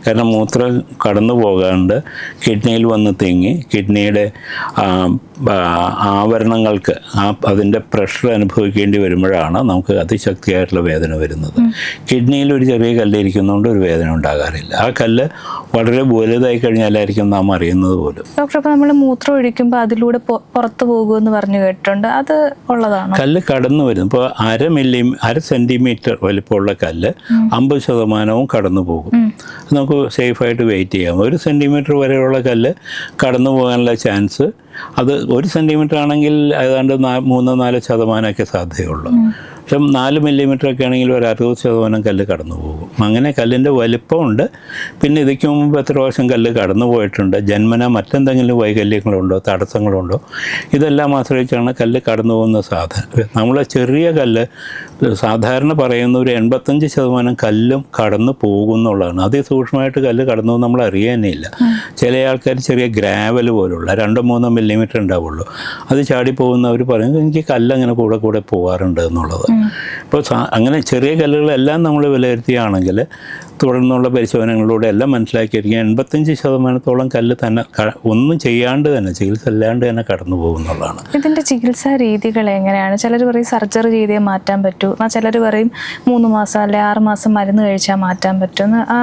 കാരണം മൂത്രം കടന്നു പോകാണ്ട് കിഡ്നിയിൽ വന്ന് തിങ്ങി കിഡ്നിയുടെ ആവരണങ്ങൾക്ക് അതിൻ്റെ പ്രഷർ അനുഭവിക്കേണ്ടി വരുമ്പോഴാണ് നമുക്ക് അതിശക്തിയായിട്ടുള്ള വേദന വരുന്നത്. കിഡ്നിയിൽ ഒരു ചെറിയ കല്ല് ഇരിക്കുന്നതുകൊണ്ട് ഒരു വേദന ഉണ്ടാകാറില്ല. ആ കല്ല് വളരെ വലുതായി കഴിഞ്ഞാലായിരിക്കും നാം അറിയുന്നത് പോലും. ഡോക്ടർ, അപ്പോൾ നമ്മൾ മൂത്രം ഒഴിക്കുമ്പോൾ അതിലൂടെ പുറത്തു പോകുമെന്ന് പറഞ്ഞു കേട്ടിട്ടുണ്ട്, അത് ഉള്ളതാണ്? കല്ല് കടന്നു വരും. ഇപ്പോൾ 1 സെൻറ്റിമീറ്റർ വലിപ്പമുള്ള കല്ല് 50% കടന്നു പോകും. നമുക്ക് സേഫായിട്ട് വെയിറ്റ് ചെയ്യാം. 1 സെൻറ്റിമീറ്റർ വരെയുള്ള കല്ല് കടന്നു പോകാനുള്ള ചാൻസ്, അത് 1 സെൻറ്റിമീറ്റർ ആണെങ്കിൽ ഏതാണ്ട് 3-4% സാധ്യതയുള്ളൂ. പക്ഷെ 4 മില്ലിമീറ്ററൊക്കെ ആണെങ്കിൽ ഒരു 60% കല്ല് കടന്നു പോകും. അങ്ങനെ കല്ലിൻ്റെ വലിപ്പമുണ്ട്. പിന്നെ ഇതിക്ക് മുമ്പ് എത്ര പ്രാവശ്യം കല്ല് കടന്നു പോയിട്ടുണ്ട്, ജന്മന മറ്റെന്തെങ്കിലും വൈകല്യങ്ങളുണ്ടോ, തടസ്സങ്ങളുണ്ടോ, ഇതെല്ലാം ആശ്രയിച്ചാണ് കല്ല് കടന്നു പോകുന്ന സാധനം. നമ്മൾ ചെറിയ കല്ല് സാധാരണ പറയുന്ന ഒരു 85% കല്ലും കടന്നു പോകുന്നുള്ളതാണ്. അതിസൂക്ഷ്മമായിട്ട് കല്ല് കടന്നു പോകും നമ്മൾ അറിയാനേ ഇല്ല. ചില ആൾക്കാർ ചെറിയ ഗ്രാവൽ പോലുള്ള 2-3 മില്ലിമീറ്റർ ഉണ്ടാവുള്ളൂ, അത് ചാടിപ്പോകുന്നവർ പറയുന്നത് എനിക്ക് കല്ലങ്ങനെ കൂടെ കൂടെ പോകാറുണ്ട് എന്നുള്ളത്. അപ്പോൾ അങ്ങനെ ചെറിയ കല്ലുകളെല്ലാം നമ്മൾ വിലയിരുത്തിയാണെങ്കിൽ തുടർന്നുള്ള പരിശോധനകളിലൂടെ എല്ലാം മനസ്സിലാക്കിയിരിക്കുക 85% കല്ല് തന്നെ ഒന്നും ചെയ്യാണ്ട് തന്നെ, ചികിത്സ അല്ലാണ്ട് തന്നെ കടന്നു പോകുന്നുള്ളതാണ്. ഇതിൻ്റെ ചികിത്സാ രീതികൾ എങ്ങനെയാണ്? ചിലർ പറയും സർജറി ചെയ്തേ മാറ്റാൻ പറ്റൂ, എന്നാൽ ചിലർ പറയും 3 മാസം അല്ലെ 6 മാസം മരുന്ന് കഴിച്ചാൽ മാറ്റാൻ പറ്റുമെന്ന്. ആ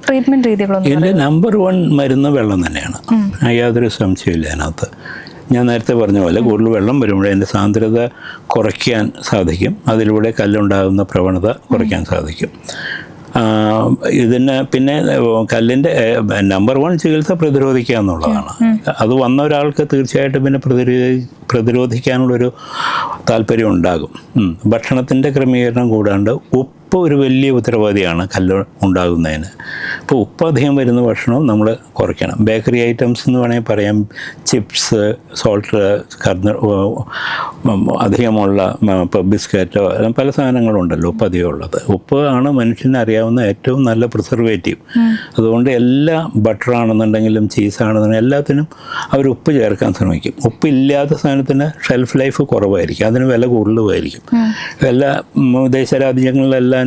ട്രീറ്റ്മെൻറ്റ് രീതികളൊന്നും? ഇതിൻ്റെ നമ്പർ 1 മരുന്ന് വെള്ളം തന്നെയാണ്, യാതൊരു സംശയമില്ല അതിനകത്ത്. ഞാൻ നേരത്തെ പറഞ്ഞ പോലെ കൂടുതൽ വെള്ളം വരുമ്പോഴേ അതിൻ്റെ സാന്ദ്രത കുറയ്ക്കാൻ സാധിക്കും, അതിലൂടെ കല്ലുണ്ടാകുന്ന പ്രവണത കുറയ്ക്കാൻ സാധിക്കും. ഇതിന് പിന്നെ കല്ലിൻ്റെ നമ്പർ 1 ചികിത്സ പ്രതിരോധിക്കുക എന്നുള്ളതാണ്. അത് വന്ന ഒരാൾക്ക് തീർച്ചയായിട്ടും പിന്നെ പ്രതിരോധിക്കാനുള്ളൊരു താല്പര്യം ഉണ്ടാകും. ഭക്ഷണത്തിൻ്റെ ക്രമീകരണം കൂടാണ്ട് ഉപ്പ് ഒരു വലിയ ഉത്തരവാദിയാണ് കല്ല് ഉണ്ടാകുന്നതിന്. അപ്പോൾ ഉപ്പ് അധികം വരുന്ന ഭക്ഷണം നമ്മൾ കുറയ്ക്കണം. ബേക്കറി ഐറ്റംസ് എന്ന് വേണമെങ്കിൽ പറയാം, ചിപ്സ്, സോൾട്ട്, അധികമുള്ള ഇപ്പോൾ ബിസ്ക്കറ്റോ പല സാധനങ്ങളുണ്ടല്ലോ ഉപ്പ് അധികം ഉള്ളത്. ഉപ്പ് ആണ് മനുഷ്യന് അറിയാവുന്ന ഏറ്റവും നല്ല പ്രിസർവേറ്റീവ്. അതുകൊണ്ട് എല്ലാ ബട്ടറാണെന്നുണ്ടെങ്കിലും ചീസാണെന്നുണ്ടെങ്കിലും എല്ലാത്തിനും അവർ ഉപ്പ് ചേർക്കാൻ ശ്രമിക്കും. ഉപ്പില്ലാത്ത സാധനത്തിന് ഷെൽഫ് ലൈഫ് കുറവായിരിക്കും, അതിന് വില കൂടുതലുമായിരിക്കും. എല്ലാ വിദേശ രാജ്യങ്ങളിലെല്ലാം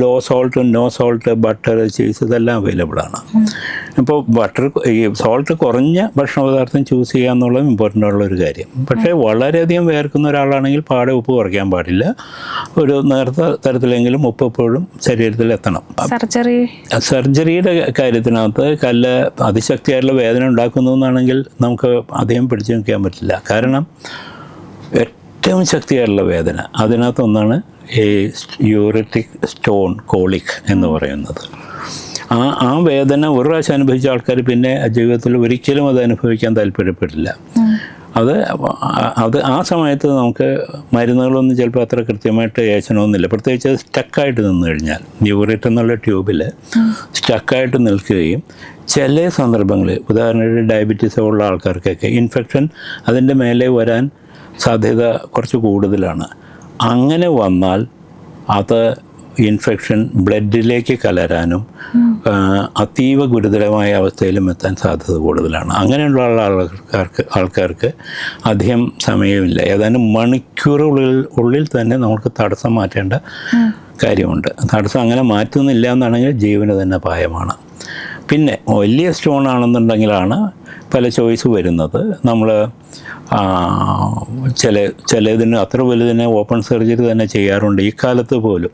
low salt, no salt, butter, cheese ഇതെല്ലാം അവൈലബിളാണ്. അപ്പോൾ ഈ സോൾട്ട് കുറഞ്ഞ ഭക്ഷണ പദാർത്ഥം ചൂസ് ചെയ്യുക എന്നുള്ളത് ഇമ്പോർട്ടൻ്റ് ഉള്ളൊരു കാര്യം. പക്ഷേ വളരെയധികം വേർക്കുന്ന ഒരാളാണെങ്കിൽ പാടെ ഉപ്പ് കുറയ്ക്കാൻ പാടില്ല. ഒരു നേർത്ത തരത്തിലെങ്കിലും ഉപ്പ് എപ്പോഴും ശരീരത്തിൽ എത്തണം. സർജറിയുടെ കാര്യത്തിനകത്ത് കല്ല് അതിശക്തിയായിട്ടുള്ള വേദന ഉണ്ടാക്കുന്നു എന്നാണെങ്കിൽ നമുക്ക് അധികം പിടിച്ചു നിൽക്കാൻ പറ്റില്ല. കാരണം ഏറ്റവും ശക്തിയായിട്ടുള്ള വേദന അതിനകത്തൊന്നാണ് ഈ യൂറിറ്റിക് സ്റ്റോൺ കോളിക് എന്ന് പറയുന്നത്. ആ വേദന ഒരു പ്രാവശ്യം അനുഭവിച്ച ആൾക്കാർ പിന്നെ ജീവിതത്തിൽ ഒരിക്കലും അത് അനുഭവിക്കാൻ താല്പര്യപ്പെടില്ല. അത് ആ സമയത്ത് നമുക്ക് മരുന്നുകളൊന്നും ചിലപ്പോൾ അത്ര കൃത്യമായിട്ട് ഏച്ചണമെന്നില്ല. പ്രത്യേകിച്ച് സ്റ്റക്കായിട്ട് നിന്ന് കഴിഞ്ഞാൽ യൂറിറ്റ് എന്നുള്ള ട്യൂബിൽ സ്റ്റക്കായിട്ട് നിൽക്കുകയും ചില സന്ദർഭങ്ങളിൽ ഉദാഹരണത്തിന് ഡയബറ്റീസ് ഉള്ള ആൾക്കാർക്കൊക്കെ ഇൻഫെക്ഷൻ അതിൻ്റെ മേലെ വരാൻ സാധ്യത കുറച്ച് കൂടുതലാണ്. അങ്ങനെ വന്നാൽ അത് ഇൻഫെക്ഷൻ ബ്ലഡിലേക്ക് കലരാനും അതീവ ഗുരുതരമായ അവസ്ഥയിലും എത്താൻ സാധ്യത കൂടുതലാണ്. അങ്ങനെയുള്ള ആൾക്കാർക്ക് അധികം സമയമില്ല, ഏതാനും മണിക്കൂറുകളിൽ തന്നെ നമുക്ക് തടസ്സം മാറ്റേണ്ട കാര്യമുണ്ട്. തടസ്സം അങ്ങനെ മാറ്റുന്നില്ല എന്നാണെങ്കിൽ ജീവന് തന്നെ അപായമാണ്. പിന്നെ വലിയ സ്റ്റോൺ ആണെന്നുണ്ടെങ്കിലാണ് പല ചോയ്സ് വരുന്നത്. നമ്മൾ ചിലതിന് അത്ര വലുതിനെ ഓപ്പൺ സർജറി തന്നെ ചെയ്യാറുണ്ട്. ഈ കാലത്ത് പോലും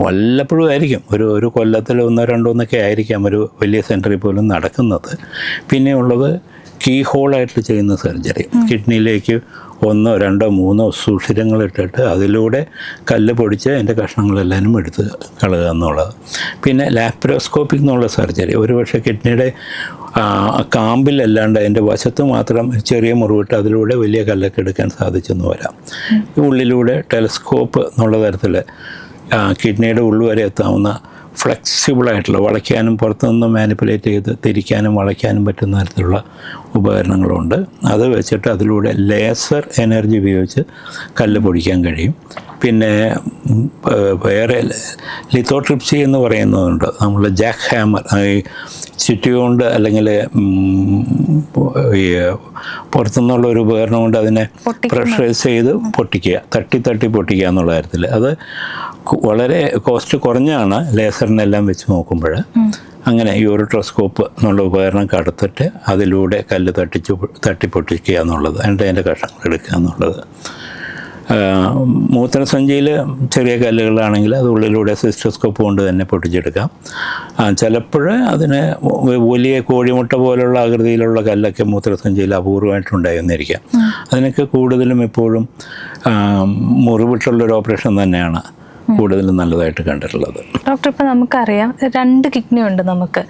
വല്ലപ്പോഴും ആയിരിക്കും, ഒരു കൊല്ലത്തിൽ 1-2 ആയിരിക്കാം ഒരു വലിയ സെൻറ്ററിൽ പോലും നടക്കുന്നത്. പിന്നെ ഉള്ളത് കീ ഹോളായിട്ട് ചെയ്യുന്ന സർജറി, കിഡ്നിയിലേക്ക് 1-2-3 സുഷിരങ്ങളിട്ടിട്ട് അതിലൂടെ കല്ല് പൊടിച്ച് അതിൻ്റെ കഷ്ണങ്ങളെല്ലാവരും എടുത്ത് കളയുക എന്നുള്ളത്. പിന്നെ ലാപ്രോസ്കോപ്പിക് എന്നുള്ള സർജറി, ഒരുപക്ഷെ കിഡ്നിയുടെ കാമ്പിലല്ലാണ്ട് അതിൻ്റെ വശത്ത് മാത്രം ചെറിയ മുറിവിട്ട് അതിലൂടെ വലിയ കല്ലൊക്കെ എടുക്കാൻ സാധിച്ചെന്ന് വരാം. ഉള്ളിലൂടെ ടെലസ്കോപ്പ് എന്നുള്ള തരത്തിൽ കിഡ്നിയുടെ ഉള്ളുവരെ എത്താവുന്ന ഫ്ലെക്സിബിളായിട്ടുള്ള, വളയ്ക്കാനും പുറത്തുനിന്ന് മാനിപ്പുലേറ്റ് ചെയ്ത് തിരിക്കാനും വളയ്ക്കാനും പറ്റുന്ന തരത്തിലുള്ള ഉപകരണങ്ങളുണ്ട്. അത് വെച്ചിട്ട് അതിലൂടെ ലേസർ എനർജി ഉപയോഗിച്ച് കല്ല് പൊടിക്കാൻ കഴിയും. പിന്നെ വേറെ ലിത്തോട്രിപ്സി എന്ന് പറയുന്നതുണ്ട്. നമ്മൾ ജാക്ക് ഹാമർ ചുറ്റി കൊണ്ട് അല്ലെങ്കിൽ ഈ പുറത്തുനിന്നുള്ള ഒരു ഉപകരണം കൊണ്ട് അതിനെ പ്രഷറൈസ് ചെയ്ത് പൊട്ടിക്കുക, തട്ടി പൊട്ടിക്കുക എന്നുള്ള കാര്യത്തിൽ അത് വളരെ കോസ്റ്റ് കുറഞ്ഞാണ് ലേസറിനെല്ലാം വെച്ച് നോക്കുമ്പോൾ. അങ്ങനെ യൂറിട്രോസ്കോപ്പ് എന്നുള്ള ഉപകരണം കടത്തിട്ട് അതിലൂടെ കല്ല് തട്ടിപ്പൊട്ടിക്കുക എന്നുള്ളത്, എന്നിട്ട് അതിൻ്റെ കഷ്ണങ്ങൾ എടുക്കുക എന്നുള്ളത്. മൂത്രസഞ്ചിയിൽ ചെറിയ കല്ലുകളാണെങ്കിൽ അത് ഉള്ളിലൂടെ സിസ്റ്റോസ്കോപ്പ് കൊണ്ട് തന്നെ പൊട്ടിച്ചെടുക്കാം. ചിലപ്പോൾ അതിന് വലിയ കോഴിമുട്ട പോലുള്ള ആകൃതിയിലുള്ള കല്ലൊക്കെ മൂത്രസഞ്ചിയിൽ അപൂർവമായിട്ടുണ്ടായി വന്നിരിക്കാം. അതിനൊക്കെ കൂടുതലും എപ്പോഴും മുറിവിട്ടുള്ളൊരു ഓപ്പറേഷൻ തന്നെയാണ് കൂടുതലും നല്ലതായിട്ട് കണ്ടിട്ടുള്ളത്. ഡോക്ടർ, ഇപ്പം നമുക്കറിയാം 2 കിഡ്നി ഉണ്ട് നമുക്ക്.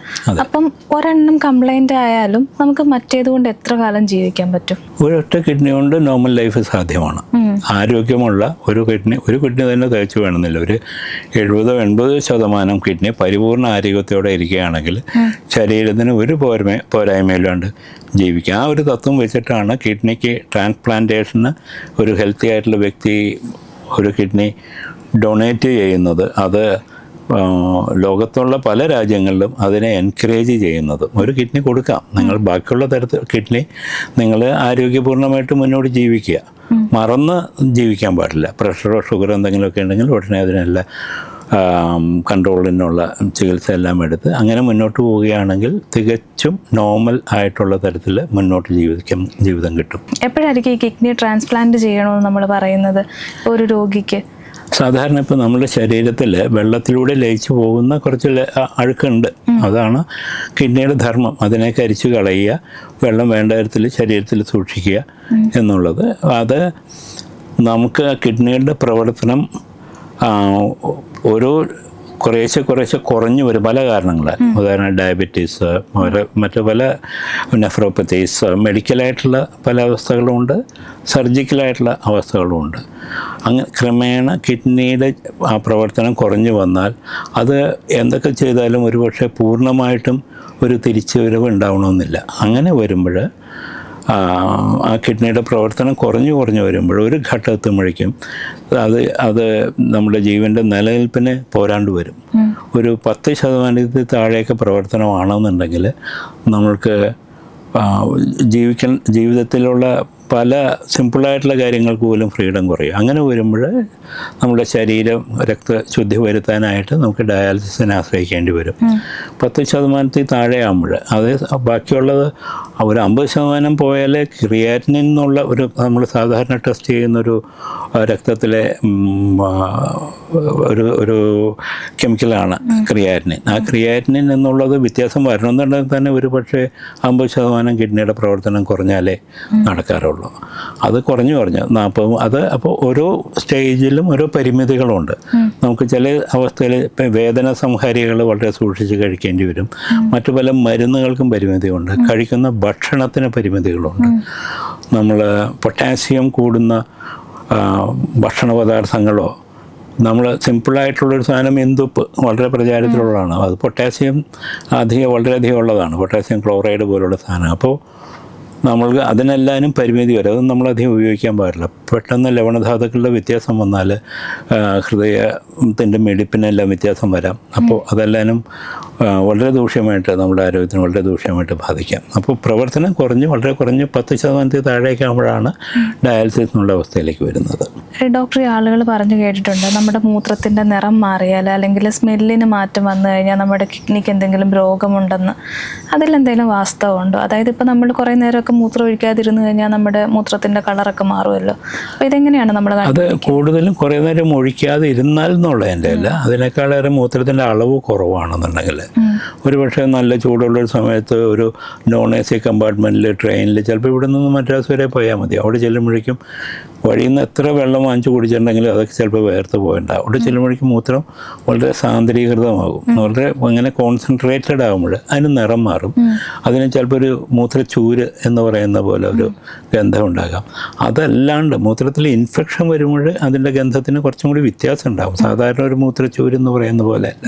അപ്പം ഒരെണ്ണം കംപ്ലൈൻ്റ് ആയാലും നമുക്ക് മറ്റേതുകൊണ്ട് എത്ര കാലം ജീവിക്കാൻ പറ്റും? ഒരൊറ്റ കിഡ്നി കൊണ്ട് നോർമൽ ലൈഫ് സാധ്യമാണ്. ആരോഗ്യമുള്ള ഒരു കിഡ്നി തന്നെ തയ്ച്ചു വേണമെന്നില്ല. ഒരു 70-80% കിഡ്നി പരിപൂർണ്ണ ആരോഗ്യത്തോടെ ഇരിക്കുകയാണെങ്കിൽ ശരീരത്തിന് ഒരു പോരായ്മയില്ലാണ്ട് ജീവിക്കുക. ആ ഒരു തത്വം വെച്ചിട്ടാണ് കിഡ്നിക്ക് ട്രാൻസ്പ്ലാന്റേഷന് ഒരു ഹെൽത്തി ആയിട്ടുള്ള വ്യക്തി ഒരു കിഡ്നി ഡൊണേറ്റ് ചെയ്യുന്നത്. അത് ലോകത്തുള്ള പല രാജ്യങ്ങളിലും അതിനെ എൻകറേജ് ചെയ്യുന്നത്. ഒരു കിഡ്നി കൊടുക്കാം, നിങ്ങൾ ബാക്കിയുള്ള തരത്തിൽ കിഡ്നി നിങ്ങൾ ആരോഗ്യപൂർണ്ണമായിട്ട് മുന്നോട്ട് ജീവിക്കുക, മറന്ന് ജീവിക്കാൻ പാടില്ല. പ്രഷറോ ഷുഗറോ എന്തെങ്കിലുമൊക്കെ ഉണ്ടെങ്കിൽ ഉടനെ അതിനെല്ലാം കൺട്രോളിനുള്ള ചികിത്സ എല്ലാം എടുത്ത് അങ്ങനെ മുന്നോട്ട് പോവുകയാണെങ്കിൽ തികച്ചും നോർമൽ ആയിട്ടുള്ള തരത്തിൽ മുന്നോട്ട് ജീവിതം കിട്ടും. എപ്പോഴായിരിക്കും ഈ കിഡ്നി ട്രാൻസ്പ്ലാന്റ് ചെയ്യണമെന്ന് നമ്മൾ പറയുന്നത് ഒരു രോഗിക്ക്? സാധാരണ ഇപ്പോൾ നമ്മുടെ ശരീരത്തിൽ വെള്ളത്തിലൂടെ ലയിച്ചു പോകുന്ന കുറച്ച് അഴുക്കുണ്ട്. അതാണ് കിഡ്നിയുടെ ധർമ്മം. അതിനെ കരിച്ചു കളയുക, വെള്ളം വേണ്ട തരത്തിൽ ശരീരത്തിൽ സൂക്ഷിക്കുക എന്നുള്ളത്. അത് നമുക്ക് കിഡ്നിയുടെ പ്രവർത്തനം ഓരോ കുറേശ്ശെ കുറഞ്ഞു വരും പല കാരണങ്ങളാൽ. ഉദാഹരണം ഡയബറ്റീസ്, മറ്റു പല നെഫ്രോപ്പത്തീസ്, മെഡിക്കലായിട്ടുള്ള പല അവസ്ഥകളുമുണ്ട്, സർജിക്കലായിട്ടുള്ള അവസ്ഥകളുമുണ്ട്. അങ്ങനെ ക്രമേണ കിഡ്നിയുടെ ആ പ്രവർത്തനം കുറഞ്ഞു വന്നാൽ അത് എന്തൊക്കെ ചെയ്താലും ഒരുപക്ഷെ പൂർണ്ണമായിട്ടും ഒരു തിരിച്ചുവരവ് ഉണ്ടാവണമെന്നില്ല. അങ്ങനെ വരുമ്പോൾ ആ കിഡ്നിയുടെ പ്രവർത്തനം കുറഞ്ഞു വരുമ്പോൾ ഒരു ഘട്ടമെത്തുമ്പോഴേക്കും അത് നമ്മുടെ ജീവൻ്റെ നിലനിൽപ്പിന് പോരാണ്ട് വരും. ഒരു 10% താഴെയൊക്കെ പ്രവർത്തനമാണെന്നുണ്ടെങ്കിൽ നമ്മൾക്ക് ജീവിതത്തിലുള്ള പല സിമ്പിളായിട്ടുള്ള കാര്യങ്ങൾക്ക് പോലും ഫ്രീഡം കുറയും. അങ്ങനെ വരുമ്പോൾ നമ്മുടെ ശരീരം രക്തശുദ്ധി വരുത്താനായിട്ട് നമുക്ക് ഡയാലിസിസിനെ ആശ്രയിക്കേണ്ടി വരും. 10% താഴെ ആകുമ്പോൾ അത് ബാക്കിയുള്ളത് ഒരു 50% പോയാൽ ക്രിയാറ്റിനിൻ എന്നുള്ള നമ്മൾ സാധാരണ ടെസ്റ്റ് ചെയ്യുന്നൊരു രക്തത്തിലെ ഒരു കെമിക്കലാണ് ക്രിയാറ്റിനിൻ. ആ ക്രിയാറ്റിനിൻ എന്നുള്ളത് വ്യത്യാസം വരണമെന്നുണ്ടെങ്കിൽ തന്നെ ഒരു പക്ഷേ 50% കിഡ്നിയുടെ പ്രവർത്തനം കുറഞ്ഞാലേ നടക്കാറുള്ളൂ. അത് കുറഞ്ഞു 40. അത് അപ്പോൾ ഓരോ സ്റ്റേജിലും ഓരോ പരിമിതികളുണ്ട്. നമുക്ക് ചില അവസ്ഥയിൽ ഇപ്പം വേദന സംഹാരികൾ വളരെ സൂക്ഷിച്ച് കഴിക്കേണ്ടി വരും. മറ്റു പല മരുന്നുകൾക്കും പരിമിതിയുണ്ട്. കഴിക്കുന്ന ഭക്ഷണത്തിന് പരിമിതികളുണ്ട്. നമ്മൾ പൊട്ടാസ്യം കൂടുന്ന ഭക്ഷണ പദാർത്ഥങ്ങളോ, നമ്മൾ സിമ്പിളായിട്ടുള്ളൊരു സാധനം എന്തുപ്പ് വളരെ പ്രചാരത്തിലുള്ളതാണ്. അത് പൊട്ടാസ്യം വളരെയധികം ഉള്ളതാണ്, പൊട്ടാസ്യം ക്ലോറൈഡ് പോലുള്ള സാധനം. അപ്പോൾ നമ്മൾക്ക് അതിനെല്ലാവരും പരിമിതി വരും. അതൊന്നും നമ്മളധികം ഉപയോഗിക്കാൻ പാടില്ല. പെട്ടെന്ന് ലവണധാതുക്കളുടെ വ്യത്യാസം വന്നാൽ ഹൃദയത്തിൻ്റെ മിടിപ്പിനെല്ലാം വ്യത്യാസം വരാം. അപ്പോൾ അതെല്ലാവരും വളരെ ദൂഷ്യമായിട്ട് നമ്മുടെ ആരോഗ്യത്തിന് വളരെ ദൂഷ്യമായിട്ട് ബാധിക്കാം. അപ്പോൾ പ്രവർത്തനം വളരെ കുറഞ്ഞ് 10% താഴേക്ക് ആകുമ്പോഴാണ് ഡയാലിസിസ് എന്നുള്ള അവസ്ഥയിലേക്ക് വരുന്നത്. ഡോക്ടർ, ആളുകൾ പറഞ്ഞു കേട്ടിട്ടുണ്ട് നമ്മുടെ മൂത്രത്തിൻ്റെ നിറം മാറിയാൽ അല്ലെങ്കിൽ സ്മെല്ലിന് മാറ്റം വന്നു കഴിഞ്ഞാൽ നമ്മുടെ കിഡ്നിക്ക് എന്തെങ്കിലും രോഗമുണ്ടെന്ന്. അതിലെന്തെങ്കിലും വാസ്തവമുണ്ടോ? അതായത് ഇപ്പോൾ നമ്മൾ കുറേ നേരമൊക്കെ മൂത്രം ഒഴിക്കാതിരുന്നു കഴിഞ്ഞാൽ നമ്മുടെ മൂത്രത്തിൻ്റെ കളറൊക്കെ മാറുമല്ലോ. അപ്പോൾ ഇതെങ്ങനെയാണ് നമ്മൾ അത് കൂടുതലും കുറേ നേരം ഒഴിക്കാതെ ഇരുന്നാൽ എന്നുള്ളതിൻ്റെ അല്ല, അതിനേക്കാളേറെ മൂത്രത്തിൻ്റെ അളവ് കുറവാണെന്നുണ്ടെങ്കിൽ ഒരുപക്ഷെ നല്ല ചൂടുള്ളൊരു സമയത്ത് ഒരു നോൺ AC കമ്പാർട്ട്മെൻറ്റിൽ ട്രെയിനിൽ ചിലപ്പോൾ ഇവിടെ നിന്ന് മദ്രാസ് വരെ പോയാൽ മതി. അവിടെ ചെല്ലുമ്പോഴേക്കും വഴിയിൽ നിന്ന് എത്ര വെള്ളം വാങ്ങിച്ച് കുടിച്ചിട്ടുണ്ടെങ്കിലും അതൊക്കെ ചിലപ്പോൾ വേർത്ത് പോയിട്ടുണ്ടാകും. അവിടെ ചെല്ലുമ്പോഴേക്കും മൂത്രം വളരെ സാന്ദ്രീകൃതമാകും. വളരെ അങ്ങനെ കോൺസെൻട്രേറ്റഡ് ആകുമ്പോൾ അതിന് നിറം മാറും. അതിന് ചിലപ്പോൾ ഒരു മൂത്രച്ചൂര് എന്ന് പറയുന്ന പോലെ ഒരു ഗന്ധം ഉണ്ടാകാം. അതല്ലാണ്ട് മൂത്രത്തിൽ ഇൻഫെക്ഷൻ വരുമ്പോൾ അതിൻ്റെ ഗന്ധത്തിന് കുറച്ചും കൂടി വ്യത്യാസം ഉണ്ടാകും. സാധാരണ ഒരു മൂത്രച്ചൂര് എന്ന് പറയുന്ന പോലെ അല്ല,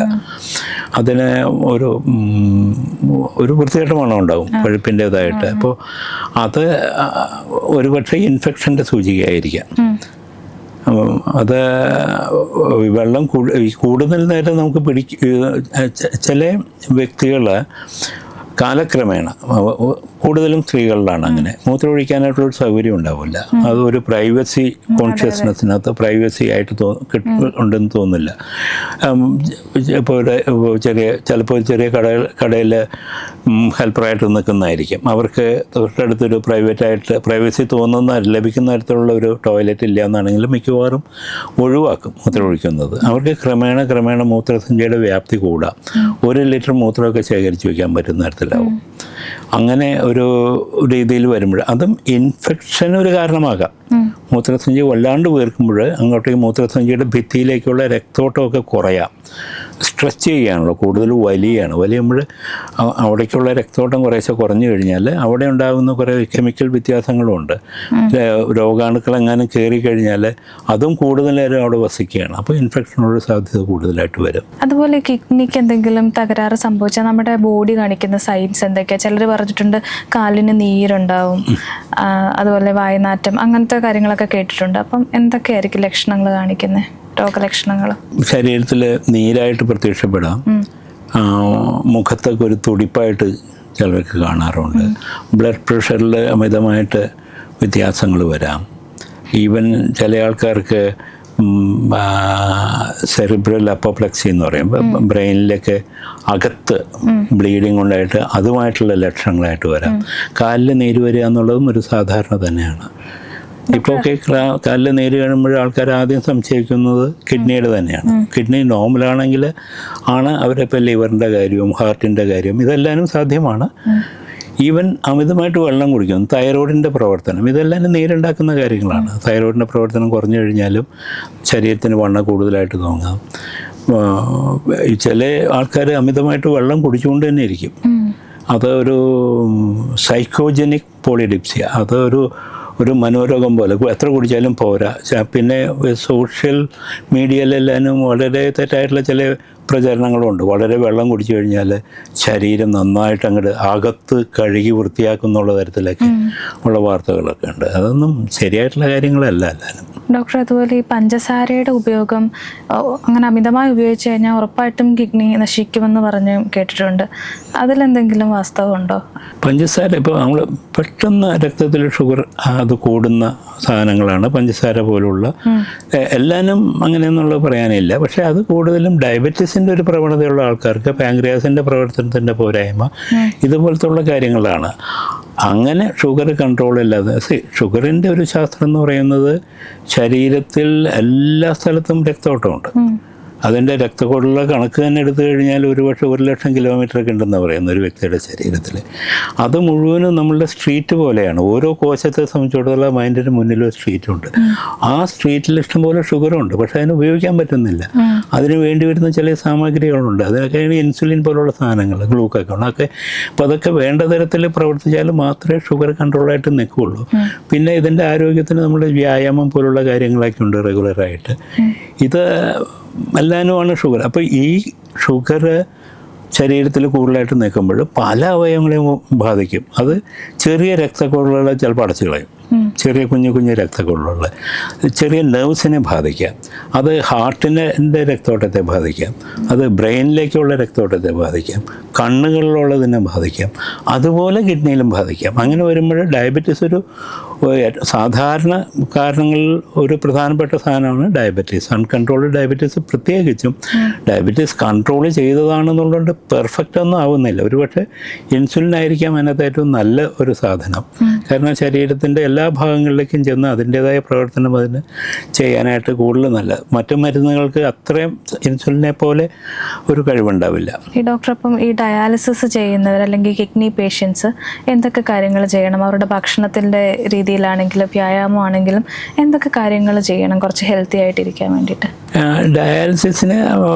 അതിന് ഒരു വൃത്തികെട്ട മണം ഉണ്ടാകും പഴുപ്പിൻ്റേതായിട്ട്. അപ്പോൾ അത് ഒരുപക്ഷെ ഇൻഫെക്ഷൻ്റെ സൂചികയായിരിക്കാം. അത് വെള്ളം കൂടുതൽ നേരം നമുക്ക് ചില വ്യക്തികൾ കാലക്രമേണ, കൂടുതലും സ്ത്രീകളിലാണ് അങ്ങനെ, മൂത്രം ഒഴിക്കാനായിട്ടുള്ളൊരു സൗകര്യം ഉണ്ടാവില്ല. അത് ഒരു പ്രൈവസി കോൺഷ്യസ്നെസ്സിനകത്ത് പ്രൈവസി ആയിട്ട് ഉണ്ടെന്ന് തോന്നില്ല. ഇപ്പോൾ ചിലപ്പോൾ ചെറിയ കടയിൽ ഹെൽപ്പറായിട്ട് നിൽക്കുന്നതായിരിക്കും. അവർക്ക് തൊട്ടടുത്തൊരു പ്രൈവസി ലഭിക്കുന്ന തരത്തിലുള്ള ഒരു ടോയ്ലറ്റ് ഇല്ല എന്നാണെങ്കിലും മിക്കവാറും ഒഴിവാക്കും മൂത്രം ഒഴിക്കുന്നത്. അവർക്ക് ക്രമേണ മൂത്രസഞ്ചിയുടെ വ്യാപ്തി കൂടാം. 1 ലിറ്റർ മൂത്രമൊക്കെ ശേഖരിച്ച് വയ്ക്കാൻ പറ്റുന്ന തരത്തിലാവും. അങ്ങനെ ഒരു രീതിയിൽ വരുമ്പോൾ അതും ഇൻഫെക്ഷൻ ഒരു കാരണമാകാം. മൂത്രസഞ്ചി വല്ലാണ്ട് വീർക്കുമ്പോൾ അങ്ങോട്ടേക്ക് മൂത്രസഞ്ചിയുടെ ഭിത്തിയിലേക്കുള്ള രക്തോട്ടമൊക്കെ കുറയാം. സ്ട്രെച്ച് ചെയ്യാണല്ലോ, കൂടുതൽ വലിയുമ്പോൾ അവിടേക്കുള്ള രക്തോട്ടം കുറേശ്ശെ കുറഞ്ഞു കഴിഞ്ഞാൽ അവിടെ ഉണ്ടാകുന്ന കുറേ കെമിക്കൽ വ്യത്യാസങ്ങളുമുണ്ട്. രോഗാണുക്കൾ എങ്ങാനും കയറി കഴിഞ്ഞാൽ അതും കൂടുതൽ നേരം അവിടെ വസിക്കുകയാണ്. അപ്പോൾ ഇൻഫെക്ഷനുള്ള സാധ്യത കൂടുതലായിട്ട് വരും. അതുപോലെ കിഡ്നിക്ക് എന്തെങ്കിലും തകരാറ് സംഭവിച്ചാൽ നമ്മുടെ ബോഡി കാണിക്കുന്ന സൈൻസ് എന്തൊക്കെയാണ്? ചിലർ പറഞ്ഞിട്ടുണ്ട് കാലിന് നീരുണ്ടാവും, അതുപോലെ വായനാറ്റം, അങ്ങനത്തെ കാര്യങ്ങളൊക്കെ കേട്ടിട്ടുണ്ട്. അപ്പം എന്തൊക്കെയായിരിക്കും ലക്ഷണങ്ങൾ കാണിക്കുന്നത്, രോഗലക്ഷണങ്ങൾ? ശരീരത്തിൽ നീരായിട്ട് പ്രത്യക്ഷപ്പെടാം, മുഖത്തൊക്കെ ഒരു തുടിപ്പായിട്ട് ചിലർക്ക് കാണാറുണ്ട്, ബ്ലഡ് പ്രഷറിൽ അമിതമായിട്ട് വ്യത്യാസങ്ങൾ വരാം, ഈവൻ ചില ആൾക്കാർക്ക് സെറിബ്രൽ അപ്പോപ്ലക്സി എന്ന് പറയുമ്പോൾ ബ്രെയിനിലേക്ക് അകത്ത് ബ്ലീഡിങ് ഉണ്ടായിട്ട് അതുമായിട്ടുള്ള ലക്ഷണങ്ങളായിട്ട് വരാം. കാലിൽ നീര് വരിക എന്നുള്ളതും ഒരു സാധാരണ തന്നെയാണ്. ഇപ്പോൾ കാലിൽ നീര് കാണുമ്പോൾ ആൾക്കാർ ആദ്യം സംശയിക്കുന്നത് കിഡ്നിയുടെ തന്നെയാണ്. കിഡ്നി നോർമലാണെങ്കിൽ അവരിപ്പോൾ ലിവറിൻ്റെ കാര്യവും ഹാർട്ടിൻ്റെ കാര്യവും ഇതെല്ലാനും സാധ്യമാണ്. ഈവൻ അമിതമായിട്ട് വെള്ളം കുടിക്കും, തൈറോയിഡിൻ്റെ പ്രവർത്തനം, ഇതെല്ലാം നീരുണ്ടാക്കുന്ന കാര്യങ്ങളാണ്. തൈറോയിഡിൻ്റെ പ്രവർത്തനം കുറഞ്ഞു കഴിഞ്ഞാലും ശരീരത്തിന് വണ്ണം കൂടുതലായിട്ട് തോന്നാം. ചില ആൾക്കാർ അമിതമായിട്ട് വെള്ളം കുടിച്ചുകൊണ്ട് തന്നെ ഇരിക്കും. അത് ഒരു സൈക്കോജനിക് പോളിഡിപ്സിയ, അത് ഒരു മനോരോഗം പോലെ, എത്ര കുടിച്ചാലും പോരാ. പിന്നെ സോഷ്യൽ മീഡിയയിലെല്ലാനും വളരെ തെറ്റായിട്ടുള്ള ചില പ്രചരണങ്ങളുണ്ട്. വളരെ വെള്ളം കുടിച്ചു കഴിഞ്ഞാൽ ശരീരം നന്നായിട്ട് അങ്ങോട്ട് അകത്ത് കഴുകി വൃത്തിയാക്കുന്നുള്ള തരത്തിലൊക്കെ ഉള്ള വാർത്തകളൊക്കെ ഉണ്ട്. അതൊന്നും ശരിയായിട്ടുള്ള കാര്യങ്ങളല്ല എല്ലാവരും. ഡോക്ടർ, അതുപോലെ ഈ പഞ്ചസാരയുടെ ഉപയോഗം അങ്ങനെ അമിതമായി ഉപയോഗിച്ച് കഴിഞ്ഞാൽ ഉറപ്പായിട്ടും കിഡ്നി നശിക്കുമെന്ന് പറഞ്ഞ് കേട്ടിട്ടുണ്ട്. അതിലെന്തെങ്കിലും വാസ്തവമുണ്ടോ? പഞ്ചസാര ഇപ്പോൾ നമ്മൾ പെട്ടെന്ന് രക്തത്തിൽ ഷുഗർ അത് കൂടുന്ന സാധനങ്ങളാണ് പഞ്ചസാര പോലുള്ള. എല്ലാനും അങ്ങനെയൊന്നുള്ളത് പറയാനില്ല. പക്ഷേ അത് കൂടുതലും ഡയബറ്റീസിൻ്റെ ഒരു പ്രവണതയുള്ള ആൾക്കാർക്ക് പാങ്ക്രിയാസിൻ്റെ പ്രവർത്തനത്തിൻ്റെ പോരായ്മ ഇതുപോലത്തുള്ള കാര്യങ്ങളാണ്. അങ്ങനെ ഷുഗർ കൺട്രോൾ ഇല്ലാതെ, ഷുഗറിൻ്റെ ഒരു ശാസ്ത്രം എന്ന് പറയുന്നത് ശരീരത്തിൽ എല്ലാ സ്ഥലത്തും രക്തോട്ടമുണ്ട്. അതിൻ്റെ രക്തക്കൊള്ളുള്ള കണക്ക് തന്നെ എടുത്തു കഴിഞ്ഞാൽ ഒരുപക്ഷെ 1,00,000 കിലോമീറ്ററൊക്കെ ഉണ്ടെന്ന് പറയുന്ന ഒരു വ്യക്തിയുടെ ശരീരത്തിൽ. അത് മുഴുവനും നമ്മളുടെ സ്ട്രീറ്റ് പോലെയാണ്. ഓരോ കോശത്തെ സംബന്ധിച്ചിടത്തോളം അതിൻ്റെ മുന്നിൽ ഒരു സ്ട്രീറ്റുണ്ട്. ആ സ്ട്രീറ്റിൽ ഇഷ്ടംപോലെ ഷുഗറുണ്ട്, പക്ഷേ അതിന് ഉപയോഗിക്കാൻ പറ്റുന്നില്ല. അതിന് വേണ്ടി വരുന്ന ചില സാമഗ്രികളുണ്ട്. അതിനൊക്കെയാണ് ഇൻസുലിൻ പോലുള്ള സാധനങ്ങൾ, ഗ്ലൂക്കോൺ ഒക്കെ. അപ്പോൾ അതൊക്കെ വേണ്ട തരത്തിൽ പ്രവർത്തിച്ചാൽ മാത്രമേ ഷുഗർ കൺട്രോളായിട്ട് നിൽക്കുകയുള്ളൂ. പിന്നെ ഇതിൻ്റെ ആരോഗ്യത്തിന് നമ്മൾ വ്യായാമം പോലുള്ള കാര്യങ്ങളൊക്കെ ഉണ്ട് റെഗുലറായിട്ട്. ഇത് എല്ലാനുമാണ് ഷുഗർ. അപ്പോൾ ഈ ഷുഗർ ശരീരത്തിൽ കൂടുതലായിട്ട് നിൽക്കുമ്പോൾ പല അവയവങ്ങളെയും ബാധിക്കും. അത് ചെറിയ രക്തക്കൊള്ളുകളെ ചിലപ്പോൾ അടച്ചു കളയും. ചെറിയ കുഞ്ഞു രക്തക്കൊള്ളുകൾ ചെറിയ നെർവ്സിനെ ബാധിക്കാം. അത് ഹാർട്ടിൻ്റെ രക്തോട്ടത്തെ ബാധിക്കാം. അത് ബ്രെയിനിലേക്കുള്ള രക്തോട്ടത്തെ ബാധിക്കാം. കണ്ണുകളിലുള്ളതിനെ ബാധിക്കാം. അതുപോലെ കിഡ്നിയിലും ബാധിക്കാം. അങ്ങനെ വരുമ്പോൾ ഡയബറ്റീസ് ഒരു സാധാരണ കാരണങ്ങളിൽ ഒരു പ്രധാനപ്പെട്ട സാധനമാണ് ഡയബറ്റീസ്. അൺകൺട്രോൾഡ് ഡയബറ്റീസ് പ്രത്യേകിച്ചും. ഡയബറ്റീസ് കൺട്രോൾ ചെയ്തതാണെന്നുള്ളത് പെർഫെക്റ്റ് ഒന്നും ആവുന്നില്ല. ഒരുപക്ഷെ ഇൻസുലിൻ ആയിരിക്കാം അതിനകത്ത് ഏറ്റവും നല്ല ഒരു സാധനം. കാരണം ശരീരത്തിൻ്റെ എല്ലാ ഭാഗങ്ങളിലേക്കും ചെന്ന് അതിൻ്റേതായ പ്രവർത്തനം അതിന് ചെയ്യാനായിട്ട് കൂടുതൽ നല്ലത്. മറ്റു മരുന്നുകൾക്ക് അത്രയും ഇൻസുലിനെ പോലെ ഒരു കഴിവുണ്ടാവില്ല. ഈ ഡോക്ടർ, അപ്പം ഈ ഡയാലിസിസ് ചെയ്യുന്നവർ അല്ലെങ്കിൽ കിഡ്നി പേഷ്യൻസ് എന്തൊക്കെ കാര്യങ്ങൾ ചെയ്യണം? അവരുടെ ഭക്ഷണത്തിൻ്റെ രീതിയിലാണെങ്കിലും വ്യായാമമാണെങ്കിലും എന്തൊക്കെ കാര്യങ്ങൾ ചെയ്യണം കുറച്ച് ഹെൽത്തി ആയിട്ടിരിക്കാൻ വേണ്ടിയിട്ട്? ഡയാലിസിസിന്